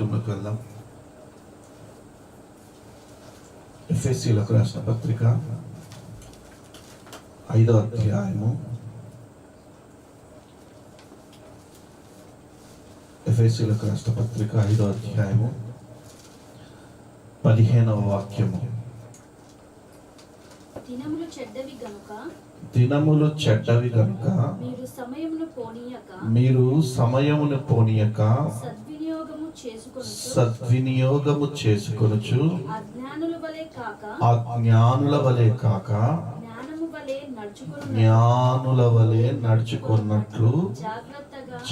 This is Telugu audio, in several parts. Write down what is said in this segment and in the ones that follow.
వాక్యంలోకి వెళ్దాం. ఎఫెసీయులకు రాసిన పత్రిక 5వ అధ్యాయము. ఎఫెసీయులకు రాసిన పత్రిక 5వ అధ్యాయము 15వ వాక్యము. దినములు చెడ్డవి గనుక మీరు సమయమును పోనీయక సద్వినియోగము చేసుకొనుచు అజ్ఞానుల వలె కాక జ్ఞానుల వలె నడుచుకున్నట్లు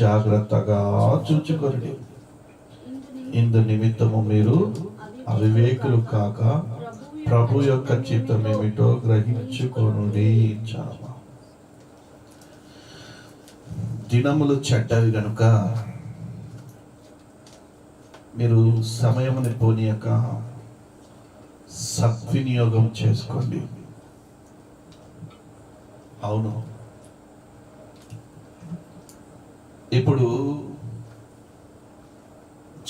జాగ్రత్తగా చూచుకొనుడి. ఇందు నిమిత్తము మీరు అవివేకులు కాక ప్రభు యొక్క చిత్తం ఏమిటో గ్రహించుకొనుడి. దినములు చెడ్డవి గనుక మీరు సమయముని పోనీయక సద్వినియోగం చేసుకోండి. అవును, ఇప్పుడు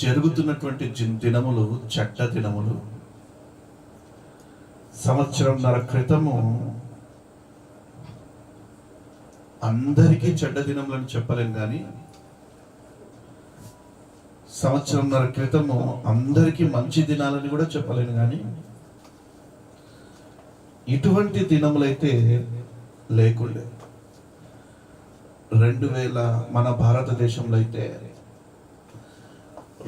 జరుగుతున్నటువంటి దినములు చెడ్డ దినములు. సంవత్సరంన్నర క్రితము అందరికీ చెడ్డ దినములని చెప్పలేం, కానీ సంవత్సరంన్నర క్రితము అందరికీ మంచి దినాలని కూడా చెప్పలేను. కానీ ఇటువంటి దినములైతే లేకుండే. 2000 మన భారతదేశంలో అయితే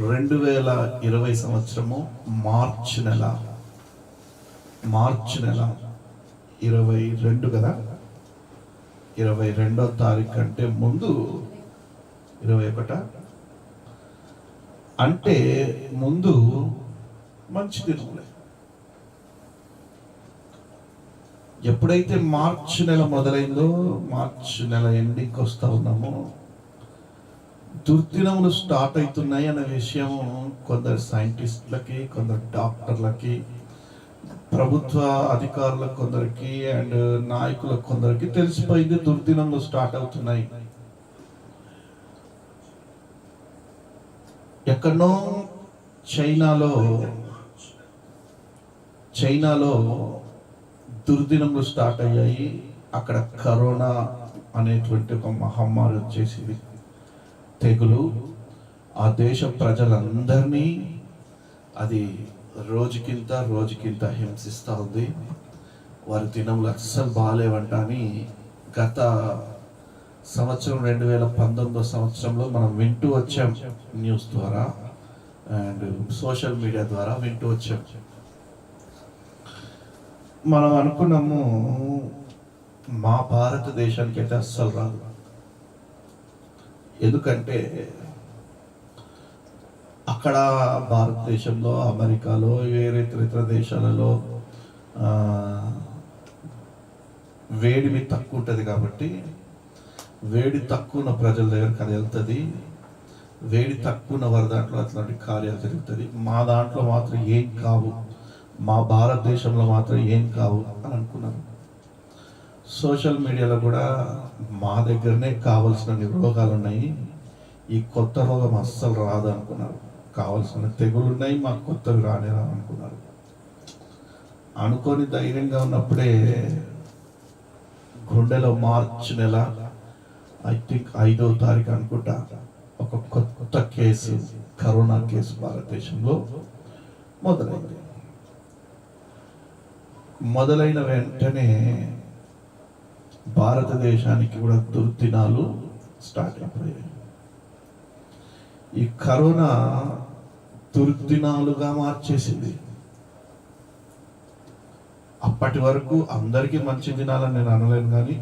2020 సంవత్సరము మార్చి నెల 22 కదా, 22వ తారీఖు అంటే ముందు 21 అంటే ముందు మంచి దినములే. ఎప్పుడైతే మార్చి నెల మొదలైందో, మార్చి నెల ఎండింగ్కి వస్తా ఉన్నామో దుర్దినములు స్టార్ట్ అవుతున్నాయి అనే విషయం కొందరు సైంటిస్టులకి, కొందరు డాక్టర్లకి, ప్రభుత్వ అధికారులకు కొందరికి అండ్ నాయకులకు కొందరికి తెలిసిపోయింది. దుర్దినములు స్టార్ట్ అవుతున్నాయి. ఎక్కడో చైనాలో దుర్దినములు స్టార్ట్ అయ్యాయి. అక్కడ కరోనా అనేటువంటి ఒక మహమ్మారి వచ్చేసింది, తెగులు. ఆ దేశ ప్రజలందరినీ అది రోజుకింత హింసిస్తూ ఉంది. వారి దినములు అస్సలు బాగాలేవంట అని గత సంవత్సరం 2019 సంవత్సరంలో మనం వింటూ వచ్చాం, న్యూస్ ద్వారా అండ్ సోషల్ మీడియా ద్వారా వింటూ వచ్చాం. మనం అనుకున్నాము మా భారతదేశానికి అయితే అస్సలు రాదు. ఎందుకంటే అక్కడ భారతదేశంలో, అమెరికాలో, వేరే ఇతర దేశాలలో వేడిమి తక్కువ ఉంటుంది కాబట్టి వేడి తక్కువ ఉన్న ప్రజల దగ్గరికి అది వెళ్తుంది. వేడి తక్కువ ఉన్న వారి దాంట్లో అట్లాంటి కార్యాలు జరుగుతుంది. మా దాంట్లో మాత్రం ఏం కావు, మా భారతదేశంలో మాత్రం ఏం కావు అని అనుకున్నాను. సోషల్ మీడియాలో కూడా మా దగ్గరనే కావలసిన రోగాలు ఉన్నాయి, ఈ కొత్త రోగం అస్సలు రాదు అనుకున్నారు. కావలసిన తెగులు ఉన్నాయి, మాకు కొత్తవి రానేరా అనుకున్నారు. అనుకొని ధైర్యంగా ఉన్నప్పుడే గుండెలో మార్చి నెల ఐ థింక్ 5వ తారీఖు అనుకుంటా ఒక కొత్త కేసు, కరోనా కేసు భారతదేశంలో మొదలైంది. మొదలైన వెంటనే భారతదేశానికి కూడా దుర్దినాలు స్టార్ట్ అయిపోయాయి. ఈ కరోనా దుర్దినాలుగా మార్చేసింది. అప్పటి వరకు అందరికీ మంచి దినాలని నేను అనలేను, కానీ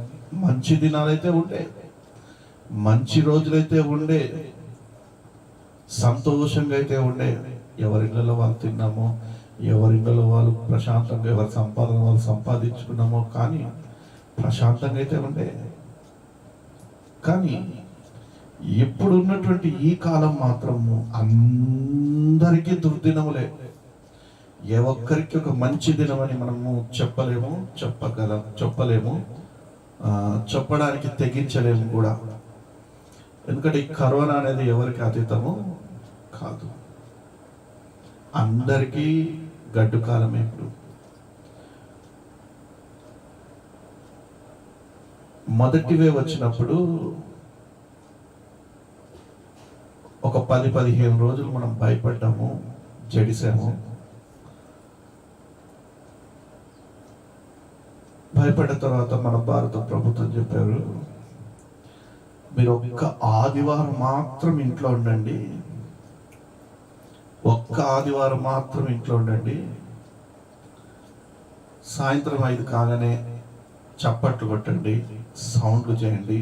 మంచి దినాలైతే ఉండే, మంచి రోజులైతే ఉండే, సంతోషంగా అయితే ఉండే. ఎవరిళ్ళలో వాళ్ళు తిన్నామో, ఎవరిళ్ళలో వాళ్ళు ప్రశాంతంగా, ఎవరి సంపాదన వాళ్ళు సంపాదించుకున్నామో, కానీ ప్రశాంతంగా అయితే ఉండే. కానీ ఇప్పుడు ఉన్నటువంటి ఈ కాలం మాత్రము అందరికీ దుర్దినములే. ఏ ఒక్కరికి ఒక మంచి దినం అని మనము చెప్పలేము, చెప్పడానికి తెగించలేము కూడా. ఎందుకంటే ఈ కరోనా అనేది ఎవరికి అతీతము కాదు. అందరికీ గడ్డు కాలమే ఇప్పుడు. మొదటి వేవ్ వచ్చినప్పుడు ఒక 10-15 రోజులు మనం భయపడ్డాము, జడిసాము. భయపడ్డ తర్వాత మన భారత ప్రభుత్వం చెప్పారు, మీరు ఒక్క ఆదివారం మాత్రం ఇంట్లో ఉండండి, ఒక్క ఆదివారం మాత్రం ఇంట్లో ఉండండి, సాయంత్రం 5 కాగానే చప్పట్లు కొట్టండి, సౌండ్లు చేయండి,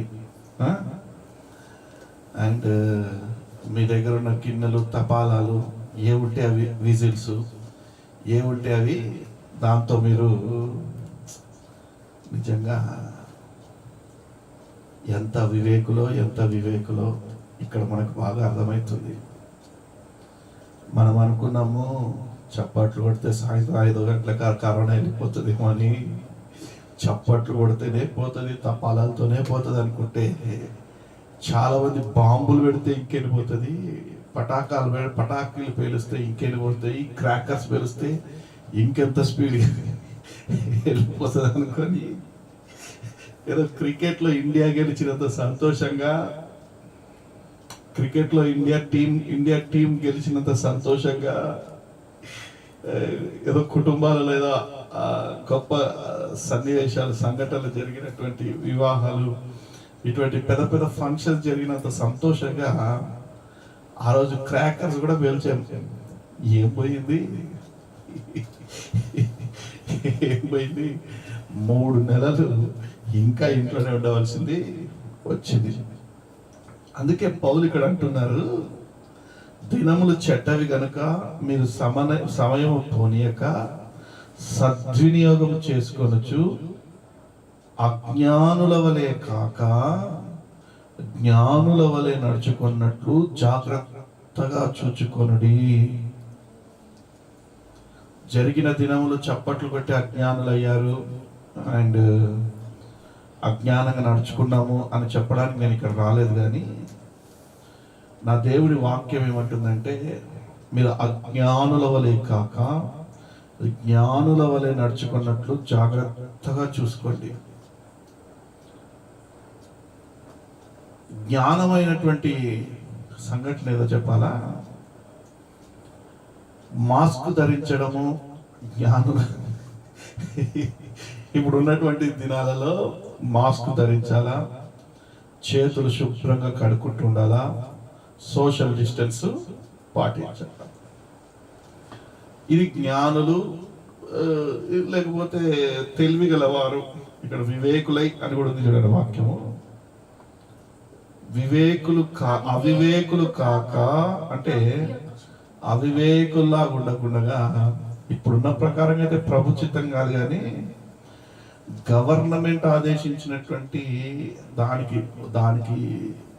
అండ్ మీ దగ్గర ఉన్న గిన్నెలు, తపాలాలు ఏ ఉంటే అవి, విజిల్స్ ఏ ఉంటే అవి, దాంతో మీరు నిజంగా ఎంత వివేకులో ఇక్కడ మనకు బాగా అర్థమవుతుంది. మనం అనుకున్నాము చప్పట్లు కొడితే సాయంత్రం 5 గంటలకు కరోనా వెళ్ళిపోతుందేమో అని, చప్పట్లు కొడితేనే పోతుంది, తపాలాలతోనే పోతుంది అనుకుంటే చాలా మంది బాంబులు పెడితే ఇంకెళ్ళిపోతుంది, పటాకులు పేలిస్తే ఇంకెళ్ళిపోతాయి, క్రాకర్స్ పేలిస్తే ఇంకెంత స్పీడ్ వెళ్ళిపోతుంది అనుకొని ఏదో క్రికెట్లో ఇండియా గెలిచినంత సంతోషంగా, క్రికెట్లో ఇండియా టీం గెలిచినంత సంతోషంగా, ఏదో కుటుంబాలలో ఏదో గొప్ప సన్నివేశాలు, సంఘటనలు జరిగినటువంటి వివాహాలు, ఇటువంటి పెద్ద ఫంక్షన్స్ జరిగినంత సంతోషంగా ఆ రోజు క్రాకర్స్ కూడా పేల్చాం. ఏం పోయింది 3 నెలలు ఇంకా ఇంట్లోనే ఉండవలసింది వచ్చింది. అందుకే పౌలు ఇక్కడ అంటున్నారు, దినములు చెడ్డవి గనుక మీరు సమయం పోనీయక సద్వినియోగం చేసుకొనొచ్చు, అజ్ఞానుల వలె కాక జ్ఞానుల వలె నడుచుకున్నట్లు జాగ్రత్తగా చూచుకొనుడి. జరిగిన దినములు చప్పట్లు కొట్టి అజ్ఞానులు అయ్యారు, అండ్ అజ్ఞానంగా నడుచుకున్నాము అని చెప్పడానికి నేను ఇక్కడ రాలేదు. కానీ నా దేవుడి వాక్యం ఏమంటుందంటే, మీరు అజ్ఞానుల వలె కాక జ్ఞానుల వలె నడుచుకున్నట్లు జాగ్రత్తగా చూసుకోండి. జ్ఞానమైనటువంటి సంఘటన ఏదో చెప్పాలా, మాస్క్ ధరించడము జ్ఞానుల. ఇప్పుడు ఉన్నటువంటి దినాలలో మాస్క్ ధరించాలా, చేతులు శుభ్రంగా కడుక్కుంటూ ఉండాలా, సోషల్ డిస్టెన్స్ పాటించాలి. ఇది జ్ఞానులు, లేకపోతే తెలివి గలవారు. ఇక్కడ వివేకులై అని కూడా ఉంది చూడండి వాక్యము. అవివేకులు కాక అంటే అవివేకుల్లా ఉండకుండా, ఇప్పుడున్న ప్రకారంగా అయితే ప్రభుచితం కాదు, కానీ గవర్నమెంట్ ఆదేశించినటువంటి దానికి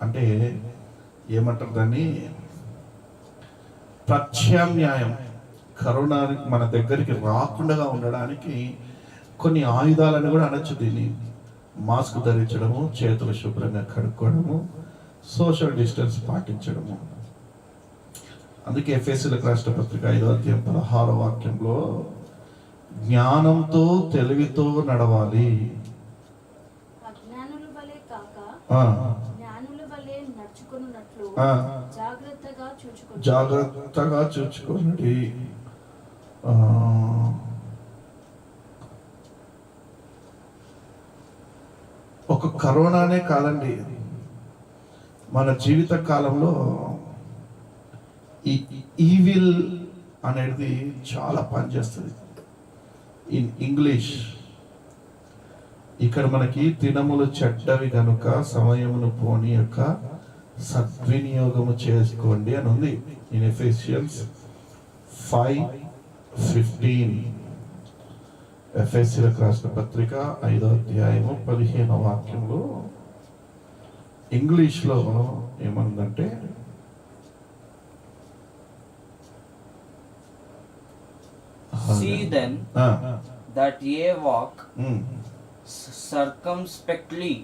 అంటే ఏమంటారు దాన్ని, ప్రత్యామ్నాయం, కరోనా మన దగ్గరికి రాకుండా ఉండడానికి కొన్ని ఆయుధాలను కూడా అనొచ్చు దీన్ని. మాస్క్ ధరించడము, చేతులు శుభ్రంగా కడుక్కోవడము, సోషల్ డిస్టెన్స్ పాటించడము. అందుకే ఎఫెసీయులకు రాసిన పత్రిక 5వ అధ్యాయం 16వ వాక్యంలో జ్ఞానంతో తెలివితో నడవాలి, అజ్ఞానుల వలె కాక జ్ఞానుల వలె నడుచుకొనున్నట్లు జాగ్రత్తగా చూచుకోండి. ఒక కరోనానే కాదండి, మన జీవిత కాలంలో ఈ ఈవిల్ అనేది చాలా పనిచేస్తుంది. ఇన్ ఇంగ్లీష్ ఇక్కడ మనకి దినములు చెడ్డవి కనుక సమయమును పోని యొక్క సద్వినియోగము చేసుకోండి అని ఉంది. ఇన్ ఎఫెసియన్స్ 5:15, ఎఫెసీయులకు రాసిన పత్రిక 5వ అధ్యాయము 15వ వాక్యంలో ఇంగ్లీష్లో ఏమందంటే, See then that ye walk circumspectly,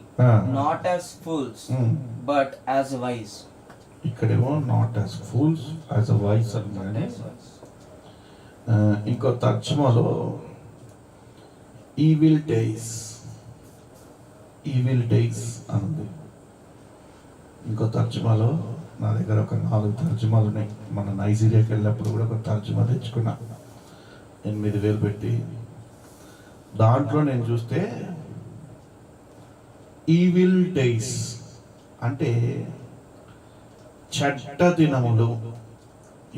not as fools, but as wise. ఇక్కడేమో not as fools as a wise అన్నాడు. ఇంకో తర్జుమాలో ఈవిల్ డేస్ అనుంది. ఇంకో తర్జుమాలో నా దగ్గర ఒక 4 తర్జుమాలు ఉన్నాయి. మన నైజీరియాకి వెళ్ళినప్పుడు కూడా ఒక తర్జుమా తెచ్చుకున్నా 8,000 పెట్టి. దాంట్లో నేను చూస్తే ఈవిల్ డేస్ అంటే చెడ్డ దినములు.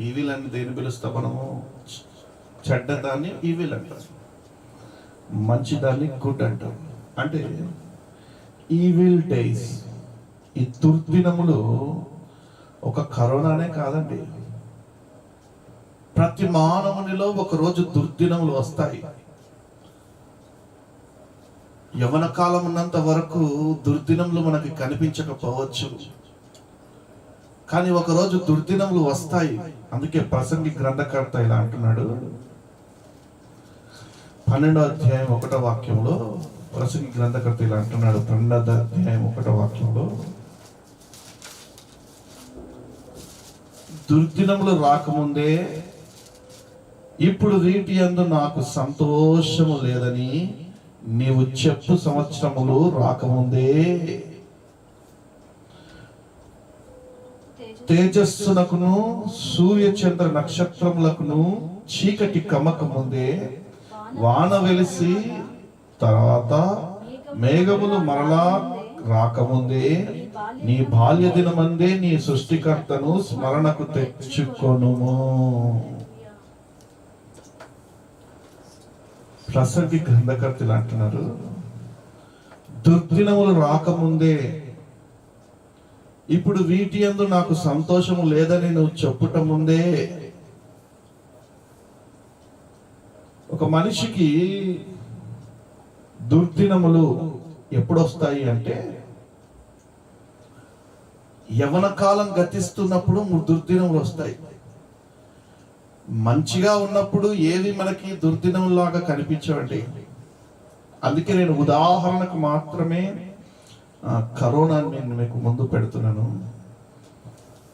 ఈవిల్ అని దేని పిలుస్తాం మనము? చెడ్డదాన్ని ఈవిల్ అంటాం, మంచిదాన్ని గుడ్ అంటాం. అంటే ఈవిల్ డేస్, ఈ దుర్దినములు ఒక కరోనానే కాదండి, ప్రతి మానవునిలో ఒకరోజు దుర్దినములు వస్తాయి. యవన కాలం ఉన్నంత వరకు దుర్దినములు మనకి కనిపించకపోవచ్చు, కానీ ఒకరోజు దుర్దినములు వస్తాయి. అందుకే ప్రసంగి గ్రంథకర్త ఇలా అంటున్నాడు, 12వ అధ్యాయం 1వ వాక్యంలో ప్రసంగి గ్రంథకర్త ఇలా అంటున్నాడు. 12వ అధ్యాయం 1వ వాక్యంలో, దుర్దినములు రాకముందే ఇప్పుడు వీటి యందు నాకు సంతోషము లేదని నీవు చెప్పు సంవత్సరములు రాకముందే, తేజస్సునకును సూర్య చంద్ర నక్షత్రములకును చీకటి కమ్మకముందే, వాన వెలిసి తర్వాత మేఘములు మరలా రాకముందే, నీ బాల్య దినమందే నీ సృష్టికర్తను స్మరణకు తెచ్చుకొనుము. ప్రసంగి గ్రంథకర్తలు అంటున్నారు, దుర్దినములు రాకముందే ఇప్పుడు వీటి యందు నాకు సంతోషము లేదని నువ్వు చెప్పుట ముందే. ఒక మనిషికి దుర్దినములు ఎప్పుడు వస్తాయి అంటే, యవన కాలం గతిస్తున్నప్పుడు దుర్దినములు వస్తాయి. మంచిగా ఉన్నప్పుడు ఏవి మనకి దుర్దినంలాగా కనిపించవండి. అందుకే నేను ఉదాహరణకు మాత్రమే కరోనాని నేను మీకు ముందు పెడుతున్నాను.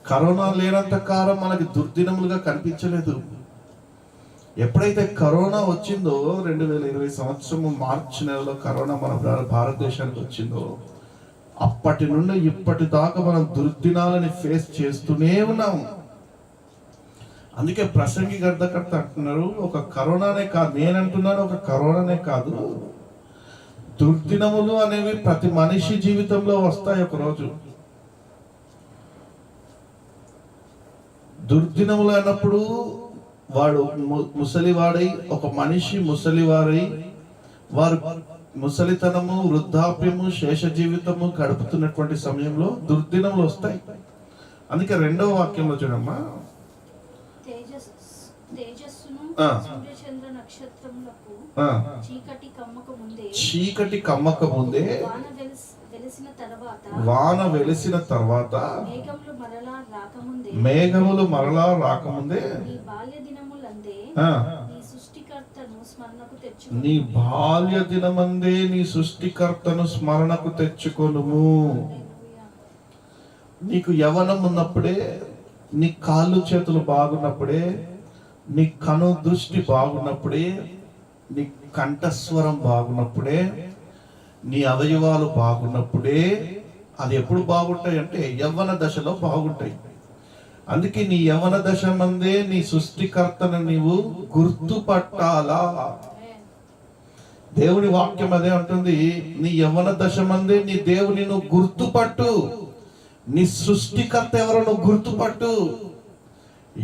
కరోనా లేనంత కాలం మనకి దుర్దినములుగా కనిపించలేదు. ఎప్పుడైతే కరోనా వచ్చిందో 2020 సంవత్సరం మార్చి నెలలో కరోనా మన భారతదేశానికి వచ్చిందో, అప్పటి నుండి ఇప్పటి దాకా మనం దుర్దినాలని ఫేస్ చేస్తూనే ఉన్నాము. అందుకే ప్రసంగి గ్రంథకర్త అంటున్నారు, ఒక కరోనానే కాదు, నేనంటున్నాను ఒక కరోనానే కాదు, దుర్దినములు అనేవి ప్రతి మనిషి జీవితంలో వస్తాయి. ఒకరోజు దుర్దినములు అన్నప్పుడు వాడు ముసలివాడై, ఒక మనిషి ముసలివారై, వారు ముసలితనము, వృద్ధాప్యము, శేష జీవితము గడుపుతున్నటువంటి సమయంలో దుర్దినములు వస్తాయి. అందుకే 2వ వాక్యంలో చూడమ్మా, తేజస్సును సూర్య చంద్ర నక్షత్రములకు చీకటి కమ్మక ముందే వాన వెలిసిన తర్వాత మేఘములు మరలా రాకముందే నీ బాల్య దినమందే నీ సృష్టికర్తను స్మరణకు తెచ్చుకొనుము. నీకు యవనం ఉన్నప్పుడే, నీ కాళ్ళు చేతులు బాగున్నప్పుడే, నీ కను దృష్టి బాగున్నప్పుడే, నీ కంఠస్వరం బాగున్నప్పుడే, నీ అవయవాలు బాగున్నప్పుడే, అది ఎప్పుడు బాగుంటాయి అంటే యవ్వన దశలో బాగుంటాయి. అందుకే నీ యవ్వన దశ మందే నీ సృష్టికర్తను నీవు గుర్తుపట్టాలా. దేవుని వాక్యం అదే అంటుంది, నీ యవ్వన దశ మందే నీ దేవుని నువ్వు గుర్తుపట్టు, నీ సృష్టికర్త ఎవరో నువ్వు గుర్తుపట్టు.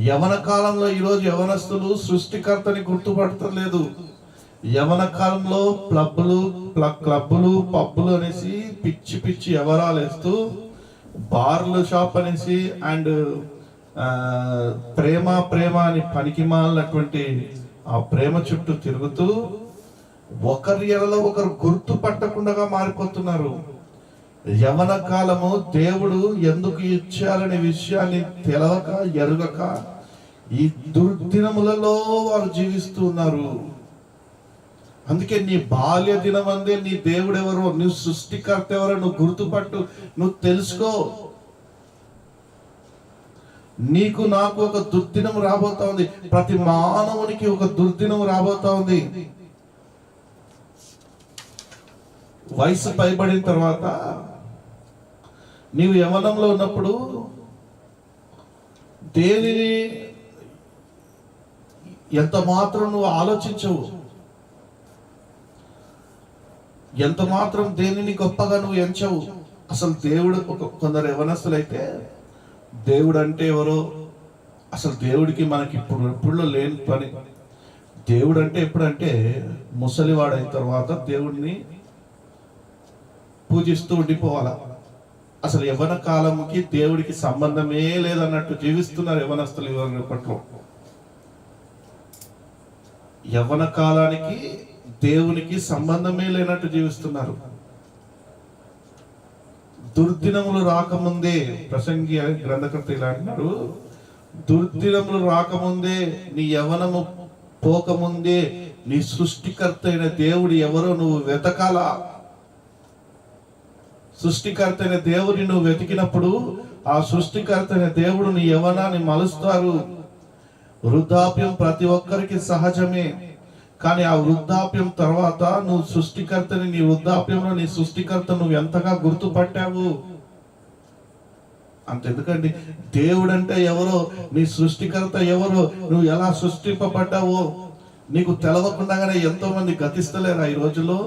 యవన కాలంలో ఈరోజు యవనస్తులు సృష్టికర్తని గుర్తుపడతలేదు. యవన కాలంలో క్లబ్బులు పబ్బులు అనేసి పిచ్చి పిచ్చి ఎవరాలు వేస్తూ, బార్లు షాప్ అనేసి అండ్ ప్రేమ అని పనికిమాలినటువంటి ఆ ప్రేమ చుట్టూ తిరుగుతూ ఒకరి ఎడలో ఒకరు గుర్తుపట్టకుండా మారిపోతున్నారు. యవన కాలము దేవుడు ఎందుకు ఇచ్చారనే విషయాన్ని తెలవక ఎరుగక ఈ దుర్దినములలో వారు జీవిస్తూ ఉన్నారు. అందుకే నీ బాల్య దినమందే నీ దేవుడు ఎవరో, నీ సృష్టికర్త ఎవరో నువ్వు గుర్తుపట్టు, నువ్వు తెలుసుకో. నీకు నాకు ఒక దుర్దినం రాబోతా ఉంది. ప్రతి మానవునికి ఒక దుర్దినం రాబోతా ఉంది. వయసు పైబడిన తర్వాత నీవు యవ్వనంలో ఉన్నప్పుడు దేనిని ఎంత మాత్రం నువ్వు ఆలోచించవు, ఎంత మాత్రం దేనిని గొప్పగా నువ్వు ఎంచవు. అసలు దేవుడు కొందరు యవనస్తులైతే దేవుడు అంటే ఎవరో, అసలు దేవుడికి మనకి ఇప్పుడు లేని పని. దేవుడు అంటే ఎప్పుడంటే ముసలివాడైన తర్వాత దేవుడిని పూజిస్తూ ఉండిపోవాల. అసలు యవ్వన కాలంకి దేవుడికి సంబంధమే లేదన్నట్టు జీవిస్తున్నారు యవ్వనస్తులు ఇప్పట్లో. యవ్వన కాలానికి దేవునికి సంబంధమే లేనట్టు జీవిస్తున్నారు. దుర్దినములు రాకముందే, ప్రసంగి గ్రంథకర్త ఇలా అంటున్నారు, దుర్దినములు రాకముందే, నీ యవ్వనము పోకముందే నీ సృష్టికర్త అయిన దేవుడు ఎవరో నువ్వు వెతకాలా. సృష్టికర్త అయిన దేవుడిని నువ్వు వెతికినప్పుడు ఆ సృష్టికర్త అయిన దేవుడు నీ యవ్వనాన్ని మలుస్తారు. వృద్ధాప్యం ప్రతి ఒక్కరికి సహజమే, కానీ ఆ వృద్ధాప్యం తర్వాత నువ్వు సృష్టికర్తని, నీ వృద్ధాప్యంలో నీ సృష్టికర్త నువ్వు ఎంతగా గుర్తుపట్టావు. అంతెందుకండి, దేవుడు అంటే ఎవరో, నీ సృష్టికర్త ఎవరో, నువ్వు ఎలా సృష్టింపబడ్డావో నీకు తెలవకుండానే ఎంతో మంది గతిస్తలేరా ఈ రోజుల్లో.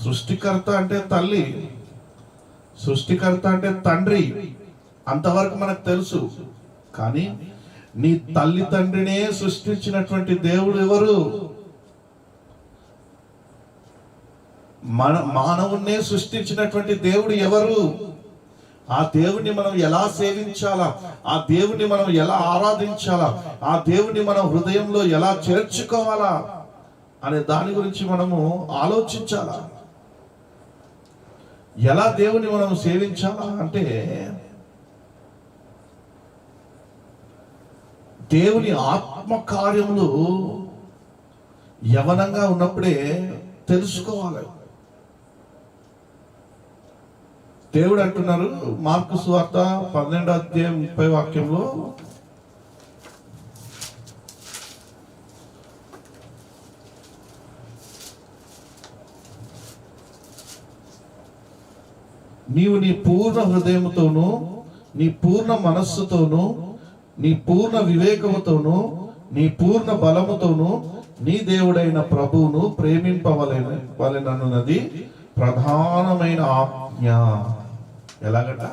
సృష్టికర్త అంటే తల్లి, సృష్టికర్త అంటే తండ్రి, అంతవరకు మనకు తెలుసు. కానీ నీ తల్లి తండ్రినే సృష్టించినటువంటి దేవుడు ఎవరు? మానవుణ్ణే సృష్టించినటువంటి దేవుడు ఎవరు? ఆ దేవుణ్ణి మనం ఎలా సేవించాలా, ఆ దేవుణ్ణి మనం ఎలా ఆరాధించాలా, ఆ దేవుణ్ణి మనం హృదయంలో ఎలా చేర్చుకోవాలా అనే దాని గురించి మనము ఆలోచించాలా. ఎలా దేవుని మనం సేవించాలా అంటే, దేవుని ఆత్మ కార్యములు యవనంగా ఉన్నప్పుడే తెలుసుకోవాలి. దేవుడు అంటున్నారు మార్కు సువార్త 12వ అధ్యాయం 30వ వాక్యంలో, నీవు నీ పూర్ణ హృదయముతోను, నీ పూర్ణ మనస్సుతోను, నీ పూర్ణ వివేకముతోను, నీ పూర్ణ బలముతోను నీ దేవుడైన ప్రభువును ప్రేమింపవలెనన్నది ప్రధానమైన ఆజ్ఞ. ఎలాగట?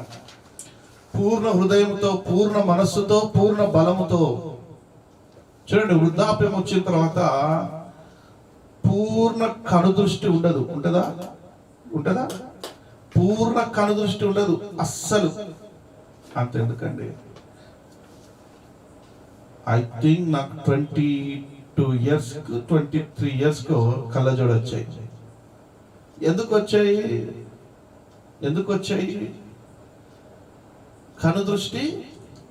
పూర్ణ హృదయంతో, పూర్ణ మనస్సుతో, పూర్ణ బలముతో. చూడండి, వృద్ధాప్యం వచ్చిన తర్వాత పూర్ణ కనుదృష్టి ఉండదు. ఉంటదా? ఉంటదా? పూర్ణ కనుదృష్టి ఉండదు అస్సలు. అంతెందుకండి, ఐ థింక్ నాకు 22 years 23 years కళ్ళజోడు వచ్చాయి. ఎందుకు వచ్చాయి? ఎందుకు వచ్చాయి? కనుదృష్టి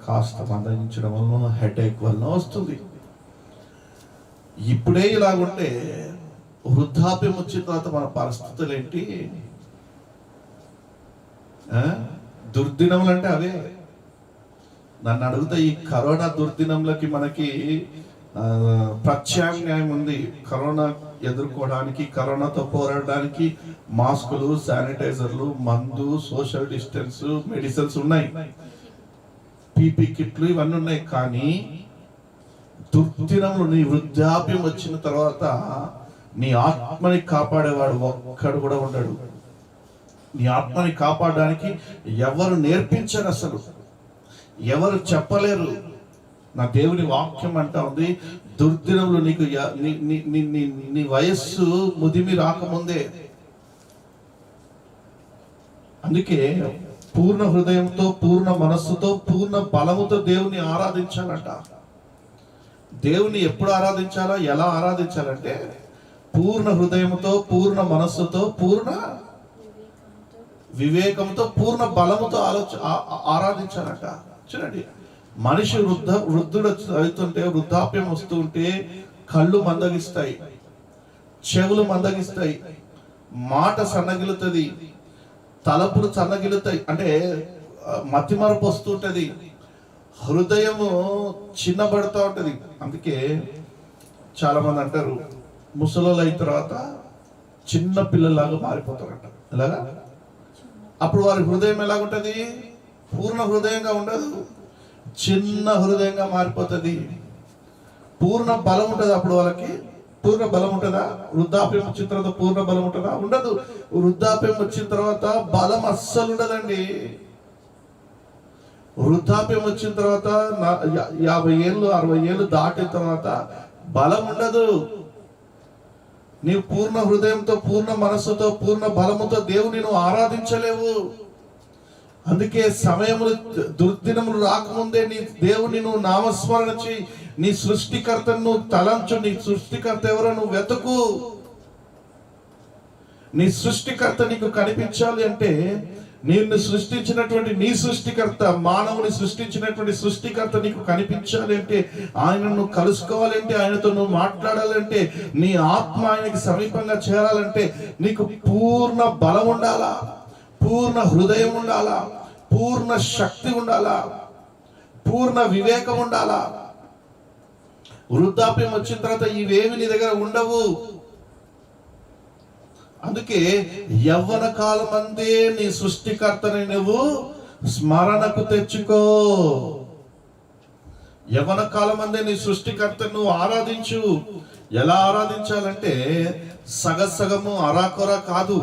కాస్త మందగించడం వలన, హెడేక్ వలన వస్తుంది. ఇప్పుడే ఇలాగుంటే వృద్ధాప్యం వచ్చిన తర్వాత మన పరిస్థితులు ఏంటి? దుర్దినములు అంటే అవే. నన్ను అడుగుతా, ఈ కరోనా దుర్దినంలకి మనకి ప్రత్యామ్నాయం ఉంది. కరోనా ఎదుర్కోవడానికి, కరోనాతో పోరాడడానికి మాస్కులు, శానిటైజర్లు, మందు, సోషల్ డిస్టెన్స్, మెడిసిన్స్ ఉన్నాయి, పీపీ కిట్లు ఇవన్నీ ఉన్నాయి. కానీ దుర్దినములు, నీ వృద్ధాప్యం వచ్చిన తర్వాత నీ ఆత్మని కాపాడేవాడు ఒక్కడు కూడా ఉండడు. నీ ఆత్మని కాపాడడానికి ఎవరు నేర్పించరు, అసలు ఎవరు చెప్పలేరు. నా దేవుని వాక్యం అంటా ఉంది, దుర్దినములు నీకు నీ వయస్సు ముదిమి రాకముందే. అందుకే పూర్ణ హృదయంతో, పూర్ణ మనస్సుతో, పూర్ణ బలముతో దేవుని ఆరాధించాలంట. దేవుని ఎప్పుడు ఆరాధించాలా, ఎలా ఆరాధించాలంటే పూర్ణ హృదయంతో, పూర్ణ మనస్సుతో, పూర్ణ వివేకంతో, పూర్ణ బలముతో ఆరాధించాలంట. చూడండి, మనిషి వృద్ధుడు అవుతుంటే, వృద్ధాప్యం వస్తూ ఉంటే కళ్ళు మందగిస్తాయి, చెవులు మందగిస్తాయి, మాట సన్నగిలుతుంది, తలపులు చల్లగిలుతాయి, అంటే మతిమరపు వస్తుంటది, హృదయము చిన్నబడుతూ ఉంటది. అందుకే చాలా మంది అంటారు ముసలోళ్ళు అయిన తర్వాత చిన్న పిల్లలాగా మారిపోతారంట. ఎలాగా? అప్పుడు వారి హృదయం ఎలాగుంటది? పూర్ణ హృదయంగా ఉండదు, చిన్న హృదయంగా మారిపోతుంది. పూర్ణ బలం ఉంటుంది అప్పుడు వాళ్ళకి. పూర్ణ బలం ఉంటుందా? వృద్ధాప్యం వచ్చిన తర్వాత పూర్ణ బలం ఉంటుందా? ఉండదు. వృద్ధాప్యం వచ్చిన తర్వాత బలం అస్సలు ఉండదండి. వృద్ధాప్యం వచ్చిన తర్వాత 50 ఏళ్ళు 60 ఏళ్ళు దాటిన తర్వాత బలం ఉండదు. నీవు పూర్ణ హృదయంతో, పూర్ణ మనస్సుతో, పూర్ణ బలముతో దేవుని నువ్వు ఆరాధించలేవు. అందుకే సమయములు, దుర్దినములు రాకముందే నీ దేవుని నువ్వు నామస్మరణ చేయి. నీ సృష్టికర్తను నువ్వు తలంచు. నీ సృష్టికర్త ఎవరో నువ్వు వెతుకు. నీ సృష్టికర్త నీకు కనిపించాలి అంటే నిన్ను సృష్టించినటువంటి నీ సృష్టికర్త, మానవుని సృష్టించినటువంటి సృష్టికర్త నీకు కనిపించాలి అంటే, ఆయనను కలుసుకోవాలంటే, ఆయనతో నువ్వు మాట్లాడాలంటే, నీ ఆత్మ ఆయనకి సమీపంగా చేరాలంటే నీకు పూర్ణ బలం ఉండాలా, పూర్ణ హృదయం ఉండాలా, పూర్ణ శక్తి ఉండాలా, పూర్ణ వివేకం ఉండాలా. వృద్ధాప్యం వచ్చిన తర్వాత ఇవేమి నీ దగ్గర ఉండవు. అందుకే యవ్వన కాలం అందే నీ సృష్టికర్తని నువ్వు స్మరణకు తెచ్చుకో. యవ్వన కాలం అందే నీ సృష్టికర్తను నువ్వు ఆరాధించు. ఎలా ఆరాధించాలంటే సగసగము అరాకొర కాదు.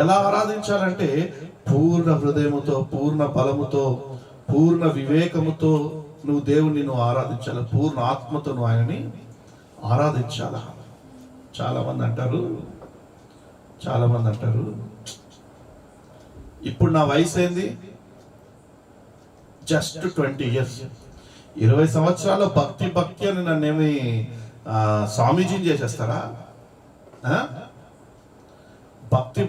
ఎలా ఆరాధించాలంటే పూర్ణ హృదయముతో, పూర్ణ బలముతో, పూర్ణ వివేకముతో నువ్వు దేవుణ్ణి నువ్వు ఆరాధించాలి. పూర్ణ ఆత్మతో నువ్వు ఆయనని ఆరాధించాల. చాలా మంది అంటారు ఇప్పుడు నా వయసు ఏంది, జస్ట్ 20 years, 20 సంవత్సరాలు భక్తి అని నన్నేమి స్వామీజీని చేసేస్తారా?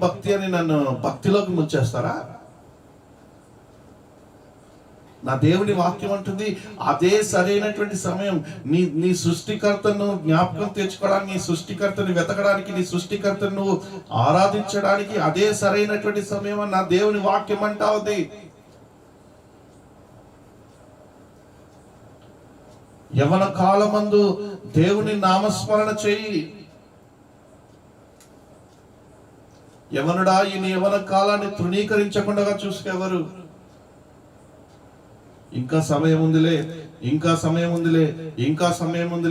భక్తి అని నన్ను భక్తిలోకి ముంచేస్తారా? నా దేవుని వాక్యం అంటుంది అదే సరైనటువంటి సమయం. నీ సృష్టికర్తను జ్ఞాపకం తెచ్చుకోవడానికి, నీ సృష్టికర్తని వెతకడానికి, నీ సృష్టికర్తను ఆరాధించడానికి అదే సరైనటువంటి సమయం అని నా దేవుని వాక్యం అంటా ఉంది. యవ్వన కాలమందు దేవుని నామస్మరణ చేయి. యవనుడా, ఈ యవ్వన కాలాన్ని తృణీకరించకుండా చూసుకెవరు? ఇంకా సమయం ఉందిలే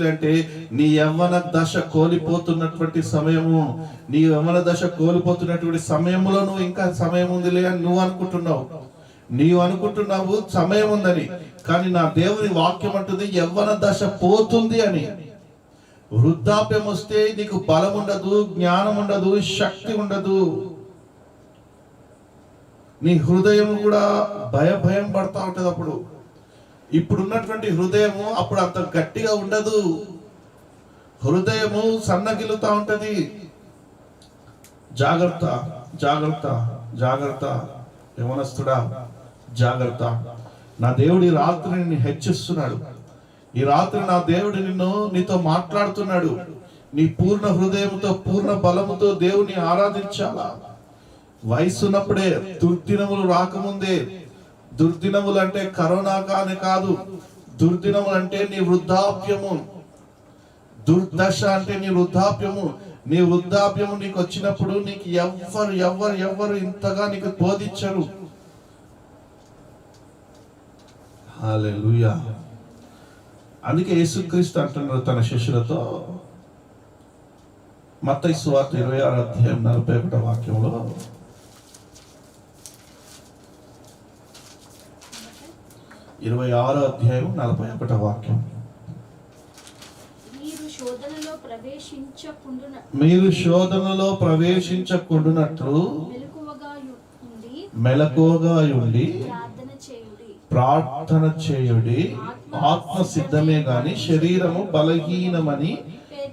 అంటే నీ యవ్వన దశ కోల్పోతున్నటువంటి సమయము, నీ యవ్వన దశ కోల్పోతున్నటువంటి సమయంలో నువ్వు ఇంకా సమయం ఉందిలే అని నువ్వు అనుకుంటున్నావు సమయం ఉందని. కానీ నా దేవుని వాక్యం అంటుంది యవ్వన దశ పోతుంది అని. వృద్ధాప్యం వస్తే నీకు బలం ఉండదు, జ్ఞానం ఉండదు, శక్తి ఉండదు. నీ హృదయం కూడా భయం పడతా ఉంటది. అప్పుడు ఇప్పుడున్నటువంటి హృదయము అప్పుడు అంత గట్టిగా ఉండదు. హృదయము సన్నగిలుతా ఉంటది. జాగ్రత్త యవనస్తుడా, జాగ్రత్త. నా దేవుడి రాత్రి నిన్ను హెచ్చిస్తున్నాడు. ఈ రాత్రి నా దేవుడు నీతో మాట్లాడుతున్నాడు. నీ పూర్ణ హృదయంతో, పూర్ణ బలముతో దేవుని ఆరాధించాలా. వయసున్నప్పుడే, దుర్దినములు రాకముందే. దుర్దినములు అంటే కరోనా కానీ కాదు. దుర్దినములు అంటే నీ వృద్ధాప్యము. దుర్దశ అంటే నీ వృద్ధాప్యము. నీ వృద్ధాప్యము నీకు వచ్చినప్పుడు నీకు ఎవ్వరు ఇంతగా నీకు బోధించరు. హల్లెలూయా. అందుకే యేసుక్రీస్తు అంటున్నారు తన శిష్యులతో, మత్తయి సువార్త 26 వాక్యంలో, వాక్యం, మీరు శోధనలో ప్రవేశించకుండునట్లు మెలకువగా ఉండి ప్రార్థన చేయుడి. ఆత్మ సిద్ధమే గాని శరీరము బలహీనమని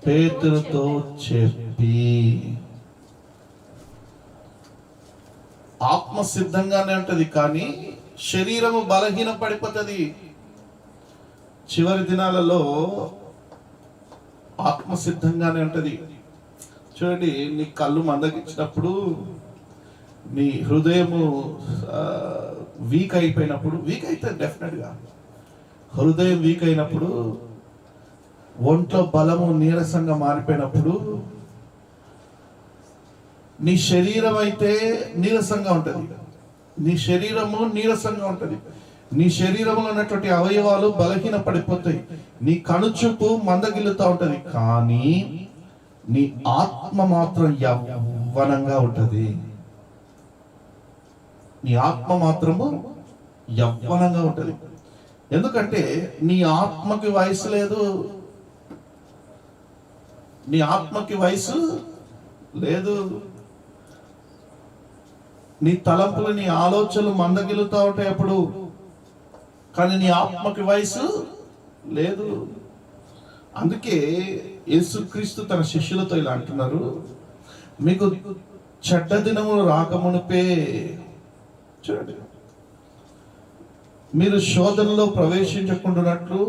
పేతురుతో చెప్పి. ఆత్మ సిద్ధంగానే ఉంటది కానీ శరీరము బలహీన పడిపోతుంది. చివరి దినాలలో ఆత్మ సిద్ధంగానే ఉంటది. చూడండి, నీ కళ్ళు మందగించినప్పుడు నీ హృదయము వీక్ అయిపోయినప్పుడు, వీక్ అయితే డెఫినెట్గా హృదయం వీక్ అయినప్పుడు, ఒంట్లో బలము నీరసంగా మారిపోయినప్పుడు, నీ శరీరం అయితే నీరసంగా ఉంటుంది, నీ శరీరము నీరసంగా ఉంటుంది, నీ శరీరంలో ఉన్నటువంటి అవయవాలు బలహీన పడిపోతాయి, నీ కనుచూపు మందగిల్లుతూ ఉంటుంది, కానీ నీ ఆత్మ మాత్రం యవ్వనంగా ఉంటుంది. నీ ఆత్మ మాత్రము యవ్వనంగా ఉంటుంది. ఎందుకంటే నీ ఆత్మకి వయసు లేదు, నీ ఆత్మకి వయసు లేదు. నీ తలంపులు, నీ ఆలోచనలు మందగిలుతూ ఉంటాయి అప్పుడు, కానీ నీ ఆత్మకి వయసు లేదు. అందుకే యేసుక్రీస్తు తన శిష్యులతో ఇలా అంటున్నారు, మీకు చెడ్డ దినములు రాకమునిపే, చూడండి, మీరు శోధనలో ప్రవేశించకుండానట్లు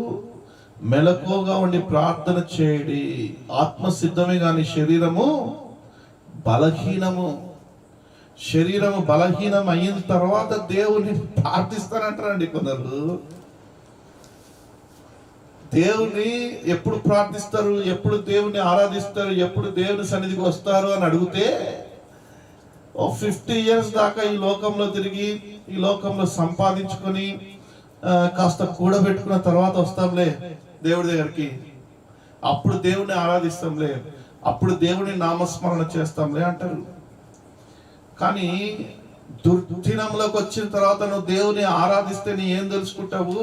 మెలకువగా ఉండి ప్రార్థన చేయడి. ఆత్మ సిద్ధమే కానీ శరీరము బలహీనము. శరీరము బలహీనం అయిన తర్వాత దేవుని ప్రార్థిస్తారంటారండి కొందరు. దేవుని ఎప్పుడు ప్రార్థిస్తారు, ఎప్పుడు దేవుని ఆరాధిస్తారు, ఎప్పుడు దేవుని సన్నిధికి వస్తారు అని అడిగితే 50 years దాకా ఈ లోకంలో తిరిగి, ఈ లోకంలో సంపాదించుకొని కాస్త కూడబెట్టుకున్న తర్వాత వస్తాంలే దేవుడి దగ్గరికి, అప్పుడు దేవుని ఆరాధిస్తాంలే, అప్పుడు దేవుని నామస్మరణ చేస్తాంలే అంటారు. కానీ దుర్దినంలోకి వచ్చిన తర్వాత నువ్వు దేవుని ఆరాధిస్తే నీ ఏం తెలుసుకుంటావు?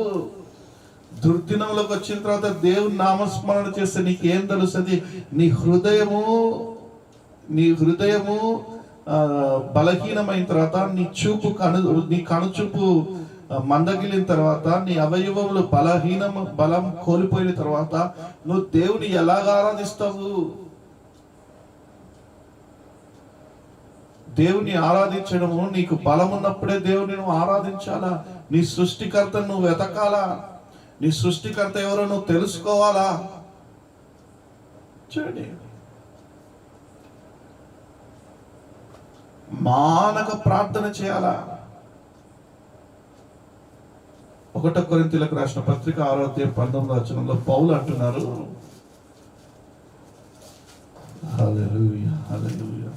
దుర్దినంలోకి వచ్చిన తర్వాత దేవుని నామస్మరణ చేస్తే నీకు ఏం తెలుస్తుంది? నీ హృదయము బలహీనమైన తర్వాత, నీ కనుచూపు మందగిలిన తర్వాత, నీ అవయవములు బలం కోల్పోయిన తర్వాత నువ్వు దేవుని ఎలాగ ఆరాధిస్తావు? దేవుని ఆరాధించడము, నీకు బలం ఉన్నప్పుడే దేవుని నువ్వు ఆరాధించాలా. నీ సృష్టికర్తను నువ్వు వెతకాలా. నీ సృష్టికర్త ఎవరో నువ్వు తెలుసుకోవాలా. చూడండి, మానక ప్రార్థన చేయాలా. 1 కొరింథీయులకు రాసిన పత్రిక 6:19 పౌలు అంటున్నారు, హల్లెలూయా, హల్లెలూయా,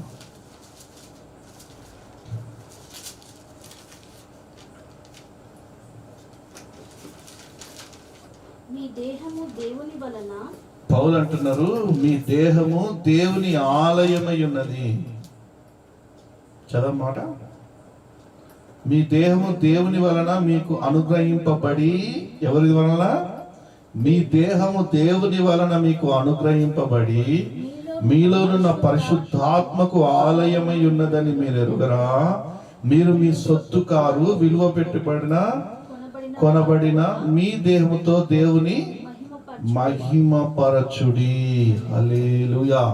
మీ దేహము దేవుని వలన, పౌలు అంటున్నారు, మీ దేహము దేవుని ఆలయమై ఉన్నది. చదవమాట, మీ దేహము దేవుని వలన మీకు అనుగ్రహింపబడి, ఎవరి వలన? మీ దేహము దేవుని వలన మీకు అనుగ్రహింపబడి మీలోనున్న పరిశుద్ధాత్మకు ఆలయమై ఉన్నదని మీరు ఎరుగరా? మీరు మీ సొత్తు కారు, విలువ పెట్టుబడిన కొనబడిన మీ దేహముతో దేవుని మహిమపరచుడి. హల్లెలూయా.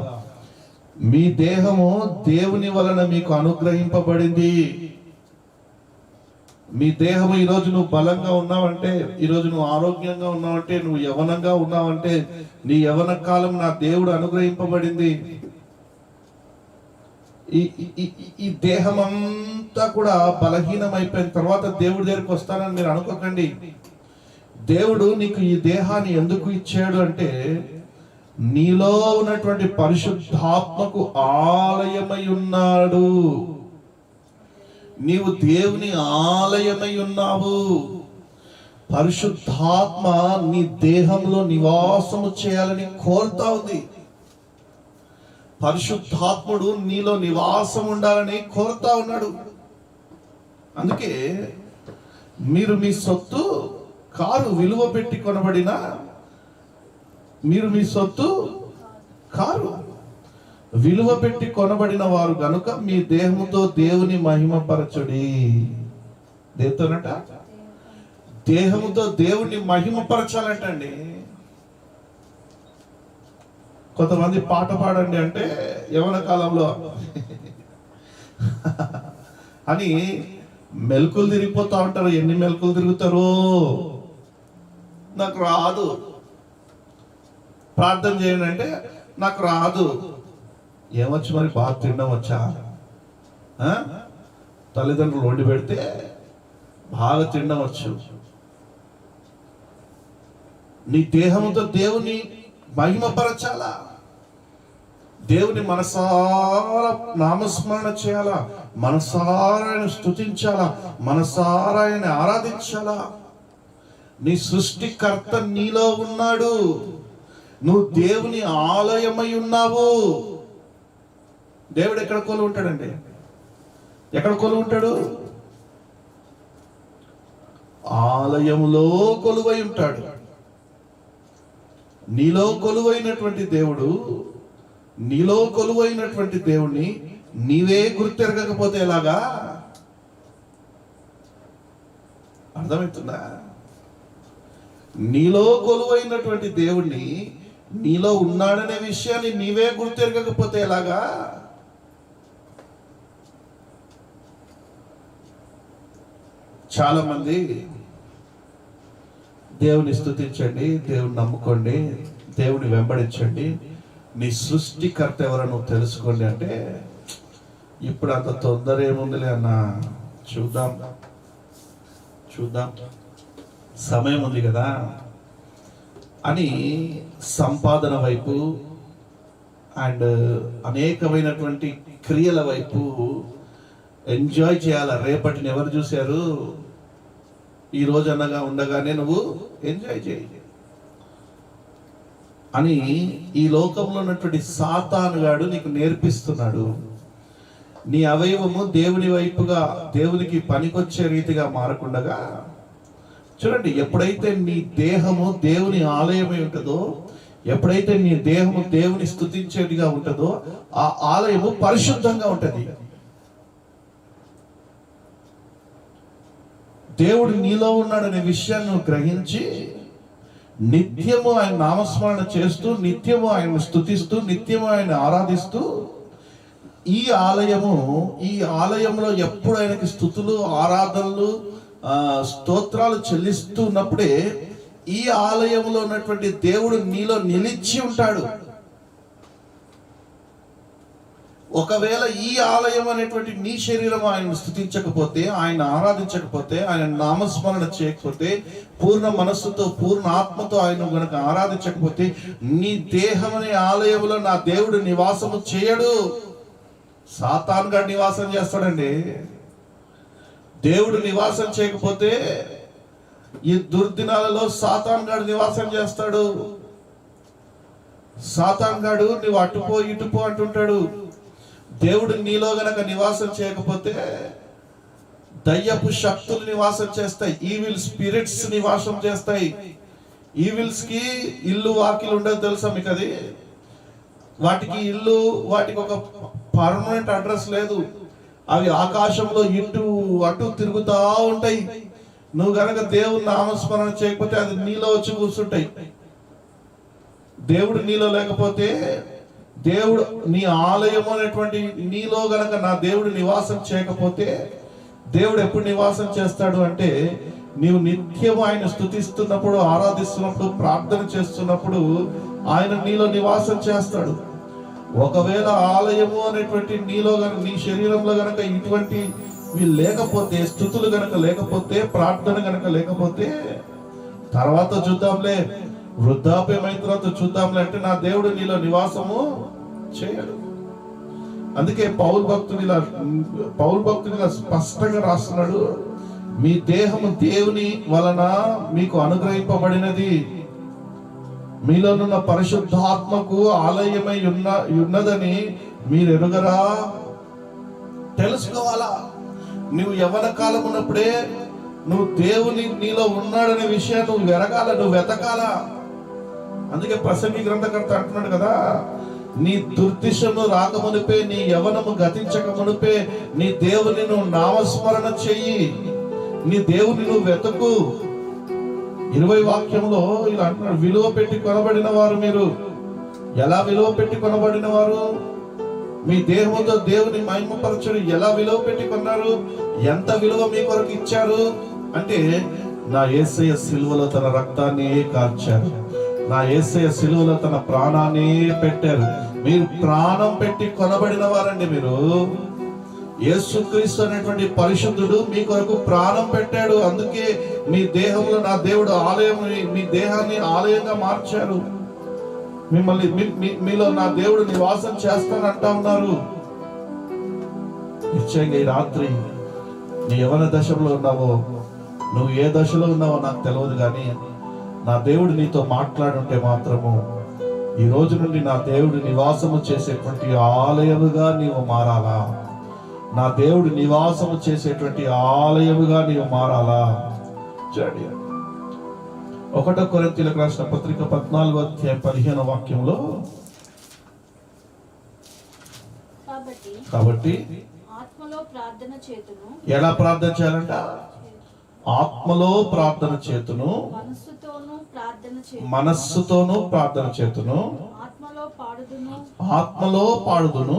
మీ దేహము దేవుని వలన మీకు అనుగ్రహింపబడింది. మీ దేహము ఈరోజు నువ్వు బలంగా ఉన్నావంటే, ఈరోజు నువ్వు ఆరోగ్యంగా ఉన్నావంటే, నువ్వు యవనంగా ఉన్నావంటే, నీ యవన కాలం నా దేవుడు అనుగ్రహింపబడింది. ఈ దేహం అంతా కూడా బలహీనం అయిపోయిన తర్వాత దేవుడి దగ్గరికి వస్తానని మీరు అనుకోకండి. దేవుడు నీకు ఈ దేహాన్ని ఎందుకు ఇచ్చాడు అంటే, నీలో ఉన్నటువంటి పరిశుద్ధాత్మకు ఆలయమై ఉన్నాడు. నీవు దేవుని ఆలయమై ఉన్నావు. పరిశుద్ధాత్మ నీ దేహంలో నివాసము చేయాలని కోరుతా ఉంది. పరిశుద్ధాత్ముడు నీలో నివాసం ఉండాలని కోరుతా ఉన్నాడు. అందుకే మీరు మీ సొత్తు కారు, విలువ పెట్టి కొనబడిన మీరు మీ సొత్తు కారు, విలువ పెట్టి కొనబడిన వారు గనుక మీ దేహముతో దేవుని మహిమపరచుడి. దేనితోనట? దేహముతో దేవుని మహిమపరచాలంటండి. కొంతమంది పాట పాడండి అంటే యవన కాలంలో అని మెలకులు తిరిగిపోతా ఉంటారు. ఎన్ని మెలకులు తిరుగుతారో నాకు రాదు. ప్రార్థన చేయండి అంటే నాకు రాదు. ఏమొచ్చు మరి? బాగా తినడం వచ్చా? తల్లిదండ్రులు వండి పెడితే బాగా తినవచ్చు. నీ దేహంతో దేవుని మహిమపరచాలా, దేవుని మనసారా నామస్మరణ చేయాలా, మనసారా ఆయన స్తుతించాలా, మనసారా ఆయన ఆరాధించాలా. నీ సృష్టికర్త నీలో ఉన్నాడు, నువ్వు దేవుని ఆలయమై ఉన్నావు. దేవుడు ఎక్కడ కొలు ఉంటాడండి? ఎక్కడ కొలు ఉంటాడు? ఆలయంలో కొలువై ఉంటాడు. నీలో కొలువైనటువంటి దేవుడు, నీలో కొలువైనటువంటి దేవుణ్ణి నీవే గుర్తెరగకపోతే ఎలాగా? అర్థమవుతుందా? నీలో కొలువైనటువంటి దేవుణ్ణి, నీలో ఉన్నాడనే విషయాన్ని నీవే గుర్తెరగకపోతే ఎలాగా? చాలా మంది దేవుని స్తుతించండి, దేవుని నమ్ముకోండి, దేవుని వెంబడించండి, నీ సృష్టికర్త ఎవరో నువ్వు తెలుసుకోండి అంటే, ఇప్పుడు అంత తొందర ఏముందిలే అన్న, చూద్దాం సమయం ఉంది కదా అని సంపాదన వైపు అండ్ అనేకమైనటువంటి క్రియల వైపు ఎంజాయ్ చేయాల. రేపటిని ఎవరు చూశారు? ఈ రోజు అనగా ఉండగానే నువ్వు ఎంజాయ్ చేయి అని ఈ లోకంలో ఉన్నటువంటి సాతానుగాడు నీకు నేర్పిస్తున్నాడు. నీ అవయవము దేవుని వైపుగా, దేవునికి పనికొచ్చే రీతిగా మారకుండగా, చూడండి, ఎప్పుడైతే నీ దేహము దేవుని ఆలయమై ఉంటుందో, ఎప్పుడైతే నీ దేహము దేవుని స్తుతించేదిగా ఉంటుందో, ఆ ఆలయము పరిశుద్ధంగా ఉంటుంది. దేవుడు నీలో ఉన్నాడనే విషయాన్ని విగ్రహించి నిత్యము ఆయన నామస్మరణ చేస్తూ, నిత్యము ఆయన స్తుతిస్తూ, నిత్యము ఆయన ఆరాధిస్తూ, ఈ ఆలయంలో ఎప్పుడు ఆయనకి స్తుతులు, ఆరాధనలు, స్తోత్రాలు చెల్లిస్తున్నప్పుడే ఈ ఆలయంలో ఉన్నటువంటి దేవుడు నీలో నిలిచి ఉంటాడు. ఒకవేళ ఈ ఆలయం అనేటువంటి నీ శరీరం ఆయన స్తుతించకపోతే, ఆయన ఆరాధించకపోతే, ఆయన నామస్మరణ చేయకపోతే, పూర్ణ మనస్సుతో పూర్ణ ఆత్మతో ఆయన గనక ఆరాధించకపోతే, నీ దేహం అనే ఆలయంలో నా దేవుడు నివాసము చేయడు. సాతాను గాడు నివాసం చేస్తాడండి. దేవుడు నివాసం చేయకపోతే ఈ దుర్దినాలలో సాతాను గాడు నివాసం చేస్తాడు. సాతాను గాడు నువ్వు అటుపో ఇటుపో అంటుంటాడు. దేవుడు నీలో గనక నివాసం చేయకపోతే దయ్యపు శక్తులు నివాసం చేస్తాయి, ఈవిల్ స్పిరిట్స్ నివాసం చేస్తాయి. ఈవిల్స్ కి ఇల్లు వాకిలు ఉండదు, తెలుసా మీకు అది? వాటికి ఇల్లు, వాటికి ఒక పర్మనెంట్ అడ్రస్ లేదు. అవి ఆకాశంలో ఇటు అటు తిరుగుతా ఉంటాయి. నువ్వు గనక దేవుని నామస్మరణ చేయకపోతే అది నీలో వచ్చి కూర్చుంటాయి. దేవుడు నీలో లేకపోతే, దేవుడు నీ ఆలయం అనేటువంటి నీలో గనక నా దేవుడు నివాసం చేయకపోతే, దేవుడు ఎప్పుడు నివాసం చేస్తాడు అంటే, నీవు నిత్యం ఆయన స్తుతిస్తున్నప్పుడు, ఆరాధిస్తున్నప్పుడు, ప్రార్థన చేస్తున్నప్పుడు ఆయన నీలో నివాసం చేస్తాడు. ఒకవేళ ఆలయము అనేటువంటి నీలో గనక, నీ శరీరంలో గనక ఇటువంటి లేకపోతే, స్తుతులు గనక లేకపోతే, ప్రార్థన గనక లేకపోతే, తర్వాత చూద్దాంలే, వృద్ధాప్యమైన తర్వాత చూద్దాంలే అంటే నా దేవుడు నీలో నివాసము చేయడు. అందుకే పౌలు భక్తుడు ఇలా స్పష్టంగా రాస్తున్నాడు, మీ దేహము దేవుని వలన మీకు అనుగ్రహింపబడినది, మీలోనున్న పరిశుద్ధాత్మకు ఆలయమై ఉన్నదని మీరు ఎరుగరా? తెలుసుకోవాలా? నువ్వు యవ్వన కాలం ఉన్నప్పుడే నువ్వు దేవుని నీలో ఉన్నాడనే విషయాన్ని నువ్వు ఎరగాల, నువ్వు వెతకాలా. అందుకే ప్రసంగి గ్రంథకర్త అంటున్నాడు కదా, నీ దుర్దిశను రాకమునిపే, నీ యవ్వనము గతించక మునిపే నీ దేవుని నువ్వు నామస్మరణ చెయ్యి, నీ దేవుని నువ్వు వెతుకు. 20 వాక్యంలో ఇలా అంటున్నాడు, విలువ పెట్టి కొనబడిన వారు మీరు. ఎలా విలువ పెట్టి కొనబడిన వారు? మీ దేహంతో దేవుని మహిమపరచుడు ఎలా విలువ పెట్టి కొన్నారు? ఎంత విలువ మీ కొరకు ఇచ్చారు అంటే, నా యేసయ్య సిలువలో తన రక్తాన్ని కార్చారు, నా యేసయ్య సిలువలో తన ప్రాణాన్ని పెట్టారు. మీరు ప్రాణం పెట్టి కొనబడిన వారండి. మీరు యేసుక్రీస్తు అనేటువంటి పరిశుద్ధుడు మీ కొరకు ప్రాణం పెట్టాడు. అందుకే మీ దేహంలో నా దేవుడు ఆలయం, మీ దేహాన్ని ఆలయంగా మార్చారు. మిమ్మల్ని మీలో నా దేవుడు నివాసం చేస్తానంటా ఉన్నారు. నిశ్చయంగా ఈ రాత్రి నీ యవన దశలో ఉన్నావో, నువ్వు ఏ దశలో ఉన్నావో నాకు తెలియదు, కానీ నా దేవుడు నీతో మాట్లాడుంటే మాత్రము ఈ రోజు నుండి నా దేవుడు నివాసము చేసేటువంటి ఆలయముగా నీవు మారాలా. నా దేవుడు నివాసము చేసేటువంటి ఆలయముగా నీవు మారాలా. చూడండి 1 కొరింథీయులకు రాసిన పత్రిక 14వ అధ్యాయం 15వ వాక్యంలో, కాబట్టి ఆత్మలో ప్రార్థన చేతును, ఎలా ప్రార్థన చేయాలంట? ఆత్మలో ప్రార్థన చేతును, మనస్సుతోనూ ప్రార్థన చేతును, ఆత్మలో పాడుదును,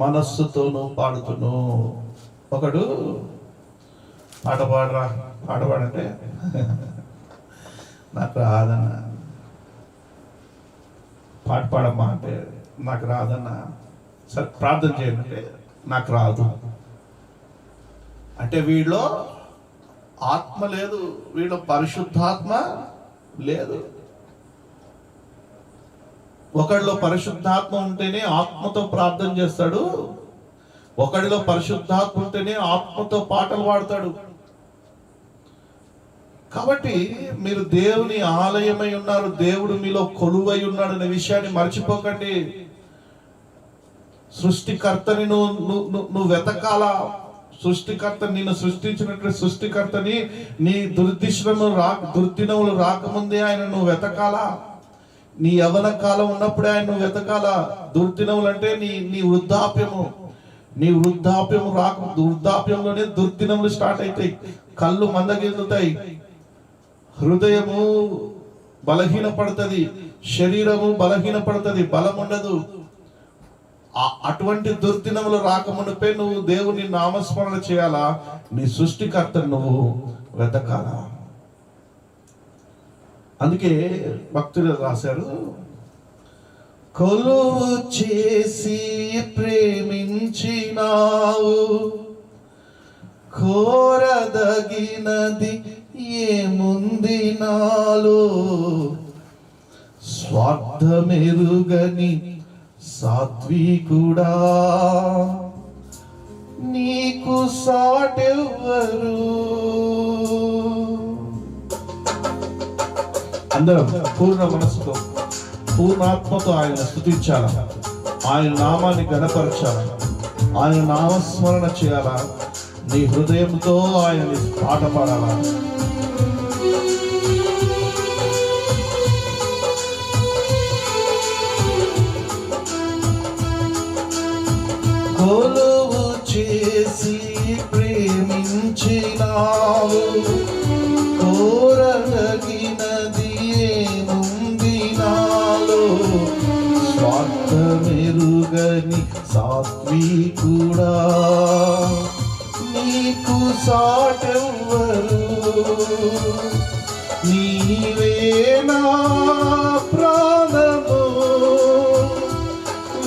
మనస్సుతోనూ పాడుదును. ఒకడు పాట పాడరా, పాట పాడంటే నాకు రాదన్న, పాట పాడమ్మా అంటే నాకు రాదన్న, సరే ప్రార్థన చేయాలంటే నాకు రాదు అంటే వీడిలో ఆత్మ లేదు, వీడిలో పరిశుద్ధాత్మ లేదు. ఒకడిలో పరిశుద్ధాత్మ ఉంటేనే ఆత్మతో ప్రార్థన చేస్తాడు, ఒకడిలో పరిశుద్ధాత్మ ఉంటేనే ఆత్మతో పాటలు పాడతాడు. కాబట్టి మీరు దేవుని ఆలయమై ఉన్నారు, దేవుడు మీలో కొలువై ఉన్నాడు అనే విషయాన్ని మర్చిపోకండి. సృష్టికర్తని నువ్వు వెతకాలా. సృష్టికర్త నిన్ను సృష్టించినటువంటి సృష్టికర్తని నీ దుర్దినములు రాకముందే ఆయన నువ్వు వెతకాలా. నీ యవన కాలం ఉన్నప్పుడే ఆయన నువ్వు వెతకాలా. దుర్దినములు అంటే నీ వృద్ధాప్యము. నీ వృద్ధాప్యంలోనే దుర్దినములు స్టార్ట్ అవుతాయి. కళ్ళు మందగిల్లుతాయి, హృదయము బలహీనపడుతుంది, శరీరము బలహీనపడుతుంది, బలం ఉండదు. అటువంటి దుర్దినములు రాకమునిపై నువ్వు దేవుని నామస్మరణ చేయాలా, నీ సృష్టికర్తను నువ్వు వెతకాలా. అందుకే భక్తులు రాశారు, కొలువు చేసి ప్రేమించినావు, కోరదగినది ఏముంది నాలో, స్వార్థమెరుగని సాత్వికుడా నీకు సాటెవ్వరు. అందరం పూర్ణ మనసుతో పూర్ణాత్మతో ఆయన స్తుతించాలా, ఆయన నామాన్ని గణపరచాలా, ఆయన నామస్మరణ చేయాలా, నీ హృదయంతో ఆయన్ని పాట పాడాలా. కొలువు చేసి ప్రేమించినావు, కోరదగినది ఏముంది నాలో, స్వార్థమెరుగని సాత్వికుడా నీకు సాటెవ్వరు. నీవే నా ప్రాణము,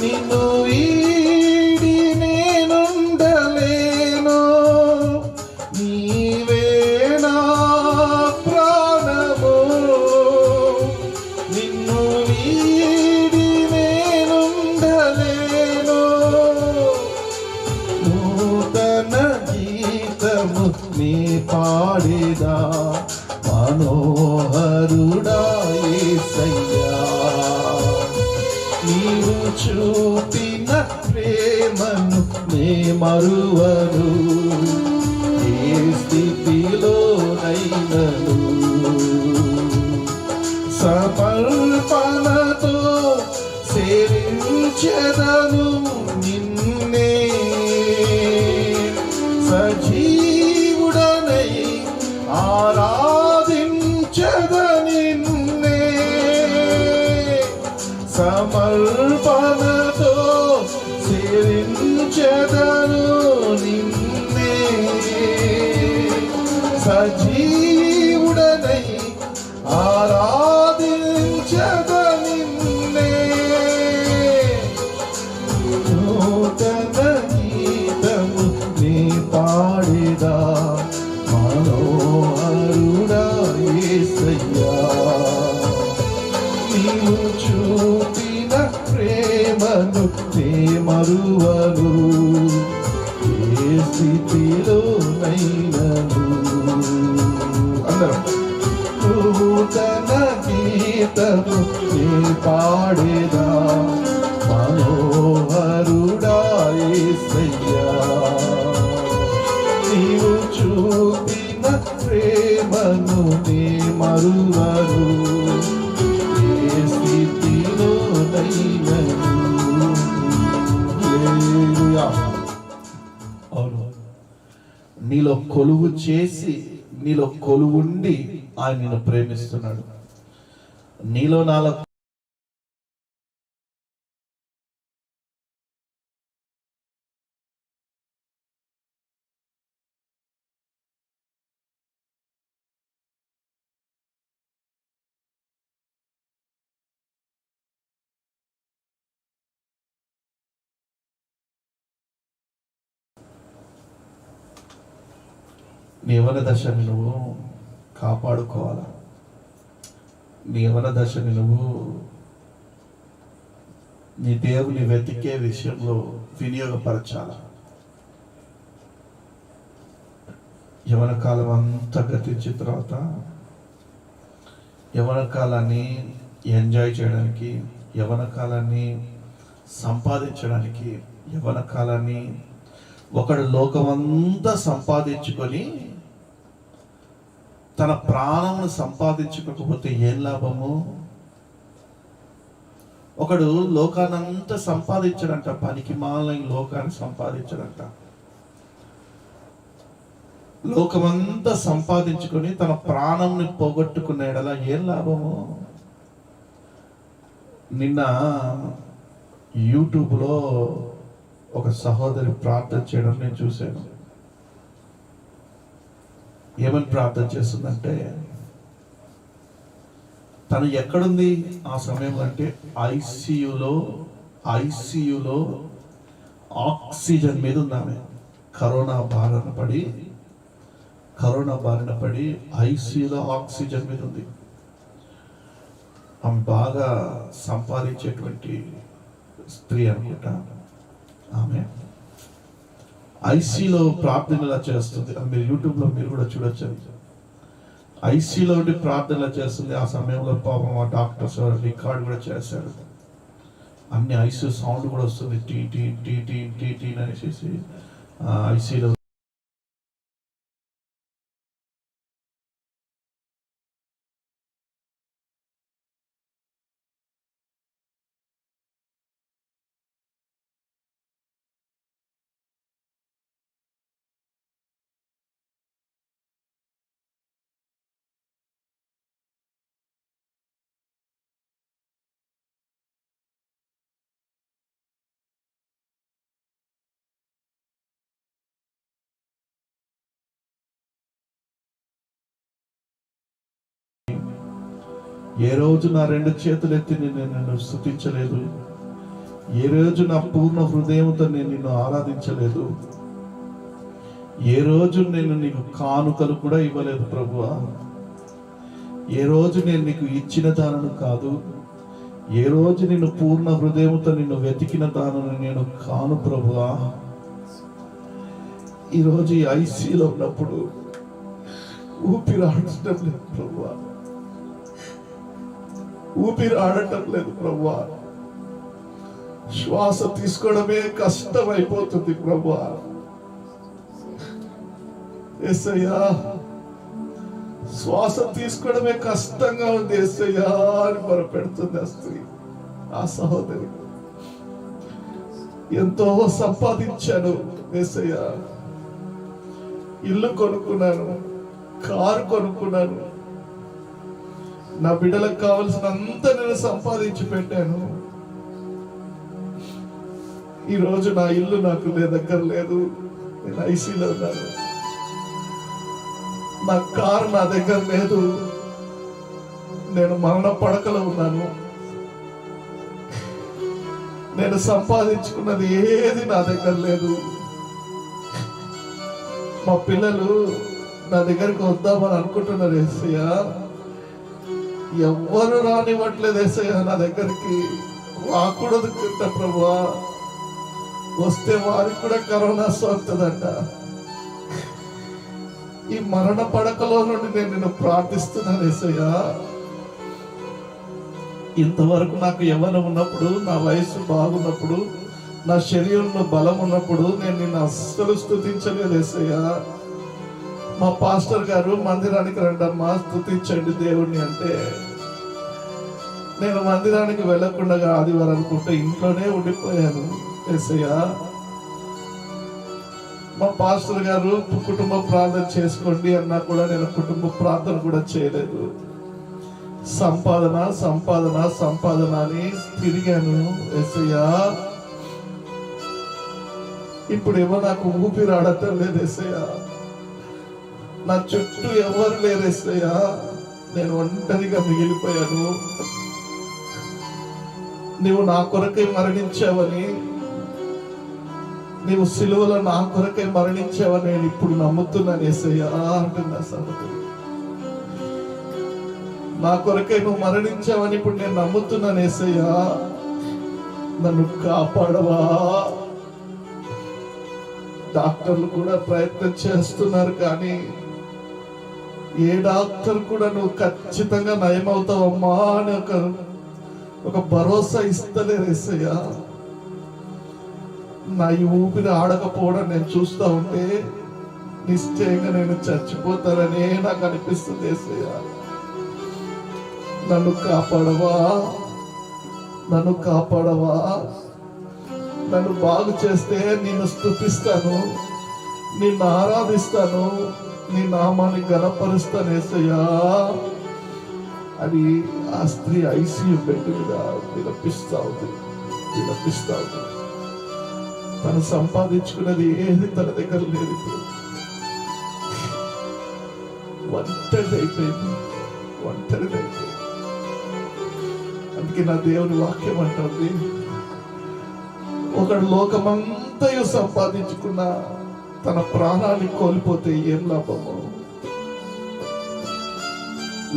నిన్ను వీడి నేనుండలేను. నీవే నా ప్రాణము, నిన్ను వీడి నేనుండలేను. నూతన గీతము నీ పాడేదా, మనోహరుడా యేసయ్యా. నీవు చూపిన ప్రేమను నే మరువను, ఏ స్థితిలోనైనను. సమర్పణతో సేవించెదను నిన్నే, సజీవుడనై ఆరాధించెద నిన్నే. సమర్పణతో సేవించెదను నిన్నే, సజీవుడనై ఆరాధించెద నిన్నే. నూతన అందరం. నూతన గీతము నీ పాడేదా మనోహరుడా యేసయ్యా. నీవు చూపిన ప్రేమను నీ మరువను ఏ స్థితిలోనైనను. హల్లెలూయా. అవును, నీలో కొలువు చేసి నీలో కొలువుండి ఆయన నిన్ను ప్రేమిస్తున్నాడు. నీలో నాలో నీ యవ్వన దశని నువ్వు కాపాడుకోవాలా. నీ యవ్వన దశని నువ్వు నీ దేవుని వెతికే విషయంలో వినియోగపరచాల. యవ్వన కాలం అంతా గతించిన తర్వాత యవ్వన కాలాన్ని ఎంజాయ్ చేయడానికి, యవ్వన కాలాన్ని సంపాదించడానికి, యవ్వన కాలాన్ని ఒకడు లోకమంతా సంపాదించుకొని తన ప్రాణమును సంపాదించుకోకపోతే ఏం లాభము? ఒకడు లోకానంతా సంపాదించడంట, పనికి మాలిన లోకాన్ని సంపాదించడంట. లోకమంతా సంపాదించుకొని తన ప్రాణంని పోగొట్టుకున్న ఎడల ఏం లాభము? నిన్న యూట్యూబ్లో ఒక సహోదరి ప్రార్థన చేయడం నేను చూశాను. ఏమని ప్రార్థన చేస్తుందంటే, తను ఎక్కడుంది ఆ సమయంలో అంటే ఐసీయూలో ఆక్సిజన్ మీద ఉంది ఆమె. కరోనా బారిన పడి ఐసీయూలో ఆక్సిజన్ మీద ఉంది. ఆమె బాగా సంపాదించేటువంటి స్త్రీ అనుకుంటా. ఆమె ఐసీలో ప్రార్థనలా చేస్తుంది. మీరు యూట్యూబ్లో మీరు కూడా చూడొచ్చు. ఐసీలో ఉండి ప్రార్థనలా చేస్తుంది. ఆ సమయంలో పాపం ఆ డాక్టర్స్ రికార్డ్ కూడా చేశారు. అన్ని ఐసీ సౌండ్ కూడా వస్తుంది, T T T T T T అనేసి ఐసీలో. ఏ రోజు నా రెండు చేతులు ఎత్తి నేను నిన్ను స్తుతించలేదు, ఏ రోజు నా పూర్ణ హృదయంతో నేను నిన్ను ఆరాధించలేదు, ఏ రోజు నేను నీకు కానుకలు కూడా ఇవ్వలేదు ప్రభువా, ఏ రోజు నేను నీకు ఇచ్చిన దానను కాదు, ఏ రోజు నిన్ను పూర్ణ హృదయంతో నిన్ను వెతికిన దానను నేను కాను ప్రభువా. ఈరోజు ఈ ఐసీలో ఉన్నప్పుడు ఊపిరి ఆడటం లేదు ప్రభువా, ఊపిరి ఆడటం లేదు ప్రభువా. శ్వాస తీసుకోవడమే కష్టమైపోతుంది ప్రభువా. యేసయ్యా, శ్వాస తీసుకోవడమే కష్టంగా ఉంది యేసయ్యా అని మొరపెడుతుంది ఆ స్త్రీ, ఆ సహోదరి. ఎంతో సంపాదించాను యేసయ్యా, ఇల్లు కొనుక్కున్నాను, కారు కొనుక్కున్నాను, నా బిడ్డలకు కావలసినంత నేను సంపాదించి పెట్టాను. ఈరోజు నా ఇల్లు నాకు దగ్గర లేదు, నేను ఐసీలో ఉన్నాను. నా కారు నా దగ్గర లేదు, నేను మరణ పడకలో ఉన్నాను. నేను సంపాదించుకున్నది ఏది నా దగ్గర లేదు. మా పిల్లలు నా దగ్గరికి వద్దామని అనుకుంటున్నారు యేసయ్యా, ఎవ్వరు రానివ్వట్లేదు యేసయ్యా నా దగ్గరికి. రాకూడదు ప్రభువా, వస్తే వారికి కూడా కరోనా సోకుతుందంట. ఈ మరణ పడకలో నుండి నేను నిన్ను ప్రార్థిస్తున్నాను యేసయ్యా. ఇంతవరకు నాకు యవ్వనం ఉన్నప్పుడు, నా వయసు బాగున్నప్పుడు, నా శరీరంలో బలం ఉన్నప్పుడు నేను నిన్ను అస్సలు స్తుతించలేదు యేసయ్యా. మా పాస్టర్ గారు మందిరానికి రండమ్మా స్తుతించండి దేవుణ్ణి అంటే నేను మందిరానికి వెళ్ళకుండా ఆదివారం అనుకుంటే ఇంట్లోనే ఉండిపోయాను యేసయ్యా. మా పాస్టర్ గారు కుటుంబ ప్రార్థన చేసుకోండి అన్నా కూడా నేను కుటుంబ ప్రార్థన కూడా చేయలేదు. సంపాదన సంపాదన సంపాదన అని తిరిగాను యేసయ్యా. ఇప్పుడు ఏమో నాకు ఊపిరి ఆడటం లేదు యేసయ్యా. నా చుట్టూ ఎవరు లేరు యేసయ్యా. నేను ఒంటరిగా మిగిలిపోయాను. నీవు నా కొరకై మరణించావని, నీవు సిలువలో నా కొరకై మరణించావని నేను ఇప్పుడు నమ్ముతున్నాను యేసయ్యా అంటున్నా సహోదరు. నా కొరకై నువ్వు మరణించావని ఇప్పుడు నేను నమ్ముతున్నాను యేసయ్యా. నన్ను కాపాడవా. డాక్టర్లు కూడా ప్రయత్నం చేస్తున్నారు కానీ ఏ డాక్టర్ కూడా నువ్వు ఖచ్చితంగా నయమవుతావమ్మా అని ఒక భరోసా ఇస్తలేరు యేసయ్యా. నా ఈ ఊపిరి ఆడకపోవడం నేను చూస్తా ఉంటే నిశ్చయంగా నేను చచ్చిపోతాననే నాకు అనిపిస్తుంది యేసయ్యా. నన్ను కాపాడవా, నన్ను కాపాడవా. నన్ను బాగు చేస్తే నిన్ను స్తుతిస్తాను, నిన్ను ఆరాధిస్తాను, నీ నామాన్ని గణపరుస్తాను యేసయ్యా అని ఆ స్త్రీ ఐసీయూ బెడ్ మీద విలపిస్తా ఉంది. తను సంపాదించుకున్నది ఏది తన దగ్గర లేదు. ఇప్పుడు ఒంటరిదైపోయింది. అందుకే నా దేవుని వాక్యం అంటుంది, ఒకడు లోకమంతయు సంపాదించుకున్న తన ప్రాణాన్ని కోల్పోతే ఏం లాభము?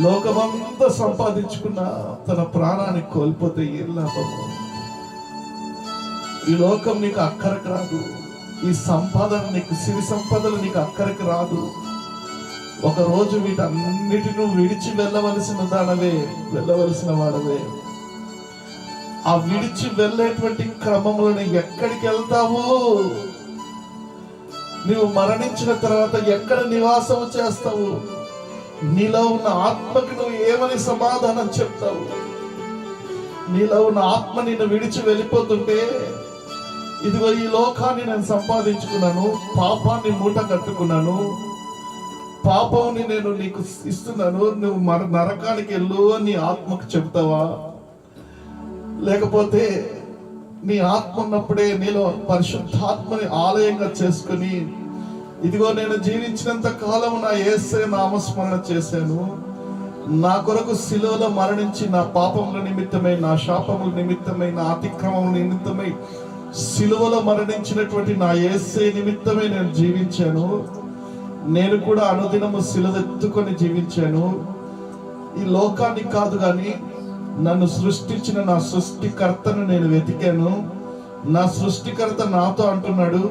లోకమంతా సంపాదించుకున్న తన ప్రాణాన్ని కోల్పోతే ఏం లాభము? ఈ లోకం నీకు అక్కరకు రాదు. ఈ సంపాదన నీకు, సిరి సంపదలు నీకు అక్కరకు రాదు. ఒక రోజు వీటన్నిటిని విడిచి వెళ్ళవలసిన వాడవే. ఆ విడిచి వెళ్ళేటువంటి క్రమంలో ఎక్కడికి వెళ్తావు? నీవు మరణించిన తర్వాత ఎక్కడ నివాసం చేస్తావు? నీలో ఉన్న ఆత్మకి నువ్వు ఏమని సమాధానం చెప్తావు? నీలో ఉన్న ఆత్మ నిన్ను విడిచి వెళ్ళిపోతుంటే, ఇదిగో ఈ లోకాన్ని నేను సంపాదించుకున్నాను, పాపాన్ని మూట కట్టుకున్నాను, పాపంని నేను నీకు ఇస్తున్నాను, నువ్వు నరకానికి వెళ్ళు అని నీ ఆత్మకు చెప్తావా? లేకపోతే నీ ఆత్మ ఉన్నప్పుడే నీలో పరిశుద్ధాత్మని ఆలయంగా చేసుకుని, ఇదిగో నేను జీవించినంత కాలం నా యేసయ్య నామస్మరణ చేశాను, నా కొరకు శిలువలో మరణించి నా పాపముల నిమిత్తమై, నా శాపముల నిమిత్తమై, నా అతిక్రమముల నిమిత్తమై శిలువలో మరణించినటువంటి నా యేసయ్య నిమిత్తమై నేను జీవించాను. నేను కూడా అనుదినము శిలువెత్తుకొని జీవించాను. ఈ లోకాన్ని కాదు కానీ నన్ను సృష్టించిన నా సృష్టికర్తను నేను వెతికాను. నా సృష్టికర్త నాతో అంటున్నాడు,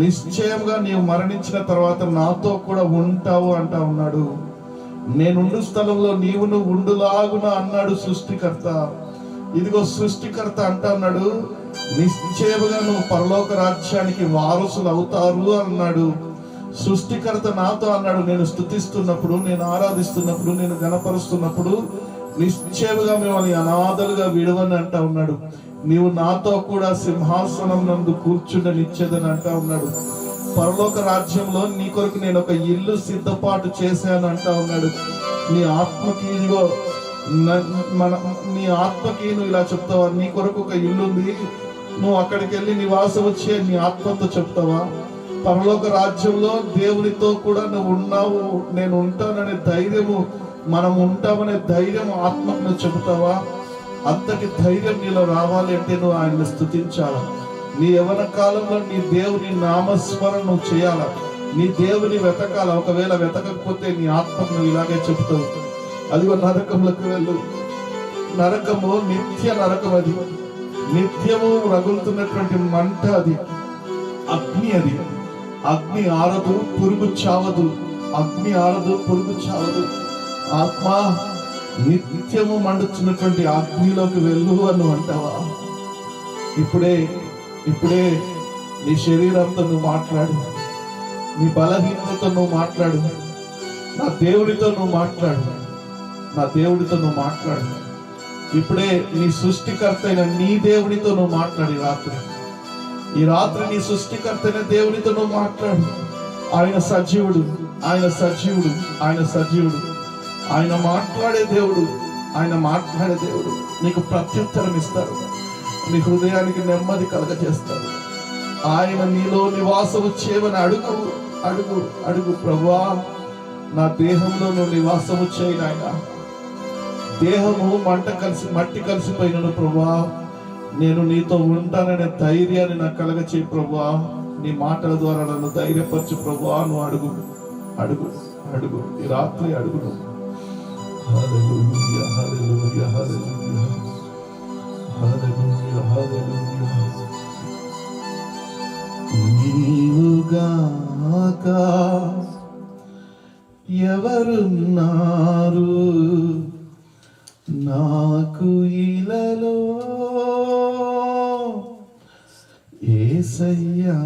నిశ్చయంగా నీవు మరణించిన తర్వాత నాతో కూడా ఉంటావు అంటా ఉన్నాడు. నేనుండు స్థలంలో నీవును ఉండులాగున అన్నాడు సృష్టికర్త. ఇదిగో సృష్టికర్త అంటా ఉన్నాడు, నిశ్చయంగా నువ్వు పరలోక రాజ్యానికి వారసులు అవుతారు అన్నాడు. సృష్టికర్త నాతో అన్నాడు, నేను స్తుతిస్తున్నప్పుడు, నేను ఆరాధిస్తున్నప్పుడు, నేను గణపరుస్తున్నప్పుడు నిశ్చయముగా మిమ్మల్ని అనాథలుగా విడవని అంటా ఉన్నాడు. నీవు నాతో కూడా సింహాసనం నందు కూర్చుండనిచ్చేదని అంటా ఉన్నాడు. పరలోక రాజ్యంలో నీ కొరకు నేను ఒక ఇల్లు సిద్ధపాటు చేశాను అంటా ఉన్నాడు. నీ ఆత్మకి ఇదిగో నీ ఆత్మకి నువ్వు ఇలా చెప్తావా? నీ కొరకు ఒక ఇల్లు ఉంది, నువ్వు అక్కడికి వెళ్ళి నివాసం వచ్చే నీ ఆత్మతో చెప్తావా? పరలోక రాజ్యంలో దేవునితో కూడా నువ్వు ఉన్నావు, నేను ఉంటాననే ధైర్యము, మనం ఉంటామనే ధైర్యం ఆత్మకు నువ్వు చెబుతావా? అంతటి ధైర్యం నీలో రావాలి అంటే నువ్వు ఆయన్ని స్తుతించాలా. నీ యవ్వన కాలంలో నీ దేవుని నామస్మరణ నువ్వు చేయాలా, నీ దేవుని వెతకాల. ఒకవేళ వెతకకపోతే నీ ఆత్మకు నువ్వు ఇలాగే చెబుతావు, అదిగో నరకంలోకి వెళ్ళు. నరకము నిత్య నరకం, అది నిత్యము రగులుతున్నటువంటి మంట, అది అగ్ని. అది అగ్ని ఆరదు, పురుగు చావదు. అగ్ని ఆరదు, పొరుగు చావదు. ఆత్మ నిత్యము మండుచున్నటువంటి అగ్నిలోకి వెళ్ళు అని అంటావా? ఇప్పుడే ఇప్పుడే నీ శరీరంతో నువ్వు మాట్లాడు, నీ బలహీనతతో నువ్వు మాట్లాడు, నా దేవుడితో నువ్వు మాట్లాడు, నా దేవుడితో నువ్వు మాట్లాడు. ఇప్పుడే నీ సృష్టికర్త అయిన నీ దేవుడితో నువ్వు మాట్లాడు. ఈ రాత్రి నీ సృష్టికర్త అయిన దేవుడితో నువ్వు మాట్లాడు. ఆయన సజీవుడు, ఆయన సజీవుడు, ఆయన సజీవుడు. ఆయన మాట్లాడే దేవుడు, ఆయన మాట్లాడే దేవుడు. నీకు ప్రత్యుత్తరం ఇస్తారు, నీ హృదయానికి నెమ్మది కలగజేస్తారు. ఆయన నీలో నివాసము చేయమని అడుగు అడుగు అడుగు. ప్రభువా, నా దేహంలో నువ్వు నివాసము చేయి నాయన. దేహము మట్టి కలిసిపోయినను ప్రభువా, నేను నీతో ఉంటాననే ధైర్యాన్ని నాకు కలగచేయి ప్రభువా. నీ మాటల ద్వారా నన్ను ధైర్యపరచు ప్రభువా. నువ్వు అడుగు అడుగు అడుగు, ఈ రాత్రి అడుగు. హల్లెలూయా, హల్లెలూయా, హల్లెలూయా, హల్లెలూయా, హల్లెలూయా. నీవుగాక ఎవరున్నారు నాకు ఇలలో యేసయ్యా.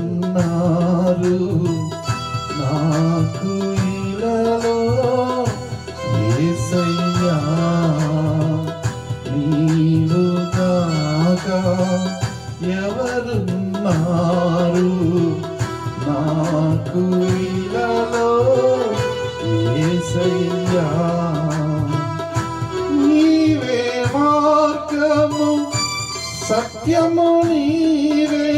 ఎవరున్నారు నాకు ఇలలో యేసయ్యా. నీవుగాక ఎవరున్నారు నాకు ఇలలో యేసయ్యా. నీవే మార్గము సత్యము, నీవే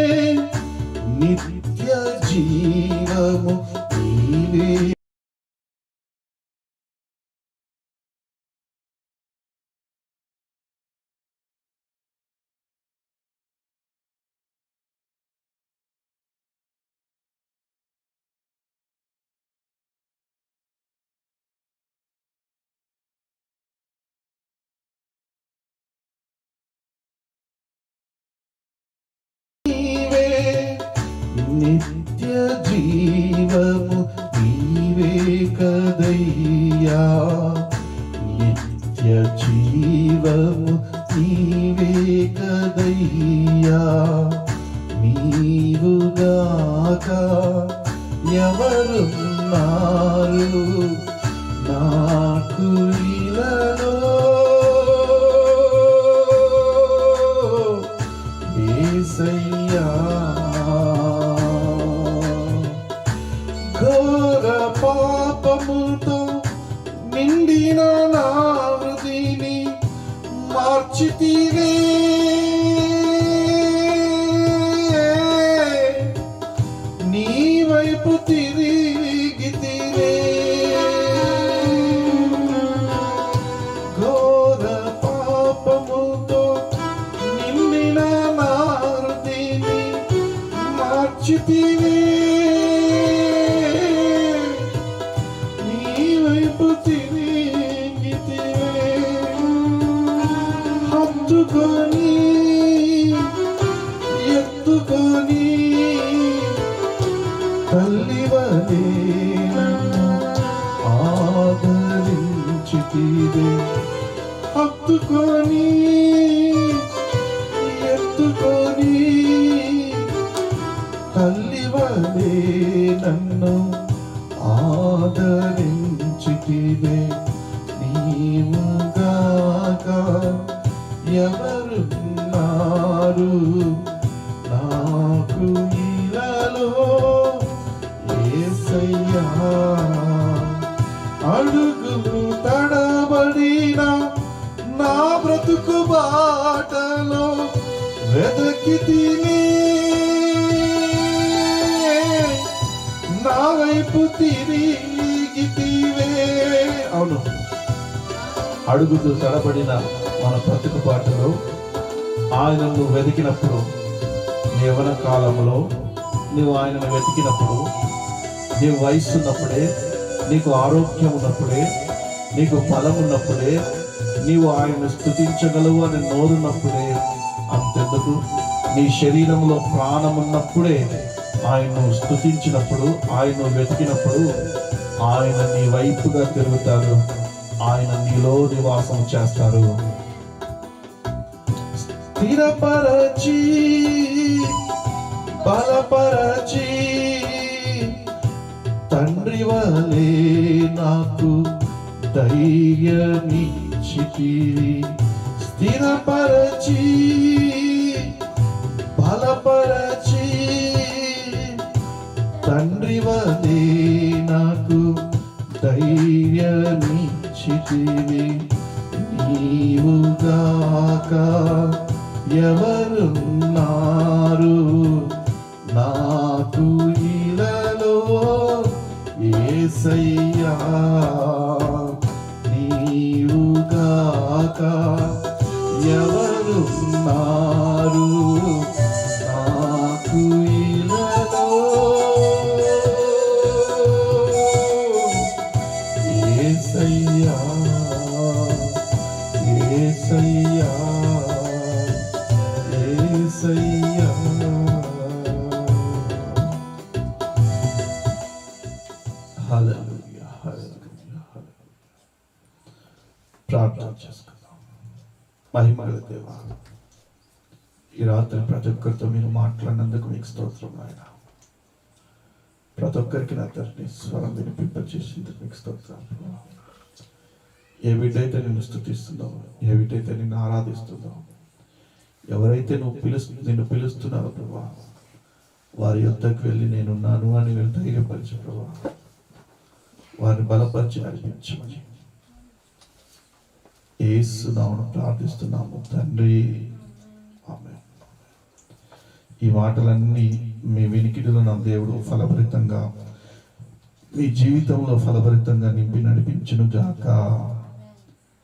నిత్య జీవము, నీవే నిత్య జీవము, నీవే కదయ్యా. నిత్య జీవము, నీవే కదయ్యా. నీవుగాక ఎవరున్నారు నాకు ఇలలో యేసయ్యా. ఘోర పాపముతో నిండిన నా హృదయని మార్చితివే. నీ వైపు తిరిగితివే. ఘోర పాపముతో నిండిన నా హృదయని మార్చితివే. ఎత్తుకొని తల్లివలే నన్ను ఆదరించితివే. హత్తుకొని ఎత్తుకొని తల్లివలే నన్ను ఆదరించితివే. నీవుగాక ఎవరున్నారు నాకు ఇలలో యేసయ్యా. అడుగులు తడబడిన నా బ్రతుకు బాటలో వెదకితిని. నా వైపు తిరిగితివే. అవును, అడుగుతూ తడబడిన మన బ్రతుకు పాటలో ఆయనను వెతికినప్పుడు, నీ యవ్వన కాలంలో నీవు ఆయనను వెతికినప్పుడు, నీ వయసు ఉన్నప్పుడే, నీకు ఆరోగ్యం ఉన్నప్పుడే, నీకు బలం ఉన్నప్పుడే, నీవు ఆయనను స్తుతించగలవు అని నోరున్నప్పుడే, అంతెందుకు నీ శరీరంలో ప్రాణం ఉన్నప్పుడే ఆయన్ను స్తుతించినప్పుడు, ఆయన్ను వెతికినప్పుడు ఆయన నీ వైపుగా తిరుగుతారు, ఆయన నీలో నివాసం చేస్తారు. స్థిరపరచి బలపరచి తండ్రి వలే నాకు ధైర్యమిచ్చితివి. స్థిరపరచి బలపరచి తండ్రి వలే నాకు ధైర్యమిచ్చితివి. నీవుగాక ఎవరున్నారు నాకు ఇలలో యేసయ్యా. నీవుగాక ఎవరున్నారు నాకు ఇలలో యేసయ్యా, యేసయ్యా, యేసయ్యా. హల్లెలూయా, హల్లెలూయా, హల్లెలూయా. ప్రార్థన చేసుకుందాం. మహిమగల దేవా, ఈ రాత్రి ప్రతి ఒక్కరితో మీరు మాట్లాడినందుకు మీకు స్తోత్రం నాయన. ప్రతి ఒక్కరికి నా తండ్రి స్వరం వినిపింపచేసేందుకు మీకు స్తోత్రాలు. ఏ బిడ్డైతే నిన్ను స్తుతిస్తున్నావు, ఏ బిడ్డైతే నిన్ను ఆరాధిస్తున్నావు, ఎవరైతే నిన్ను పిలుస్తున్నారో ప్రభా, వారి యొద్దకు వెళ్ళి నేనున్నాను అని మీరు ధైర్యపరిచి ప్రభా, వారిని బలపరిచి నడిపించమని యేసు నామమున ప్రార్థిస్తున్నాము తండ్రి, ఆమేన్. ఈ మాటలన్నీ మీ వినికిడిలో నా దేవుడు ఫలభరితంగా మీ జీవితంలో ఫలభరితంగా నింపి నడిపించును గాక.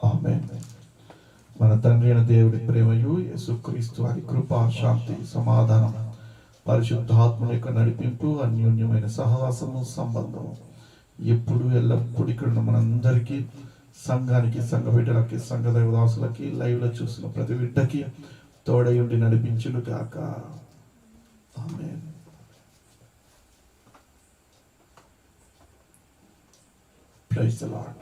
ఆమేన్. మన తండ్రి అయిన దేవుడి ప్రేమయు, యేసుక్రీస్తు వారి కృప, శాంతి, సమాధానం, పరిశుద్ధాత్మ యొక్క నడిపింపు, అన్యోన్యమైన సహవాసము, సంబంధము ఎప్పుడు ఎల్లప్పుడు ఇక్కడ ఉన్న మనందరికీ, సంఘానికి, సంఘ బిడ్డలకి, సంఘ దైవదాసులకి, లైవ్ లో చూసిన ప్రతి బిడ్డకి తోడై ఉండి నడిపించును గాక. ఆమేన్. Praise the lord.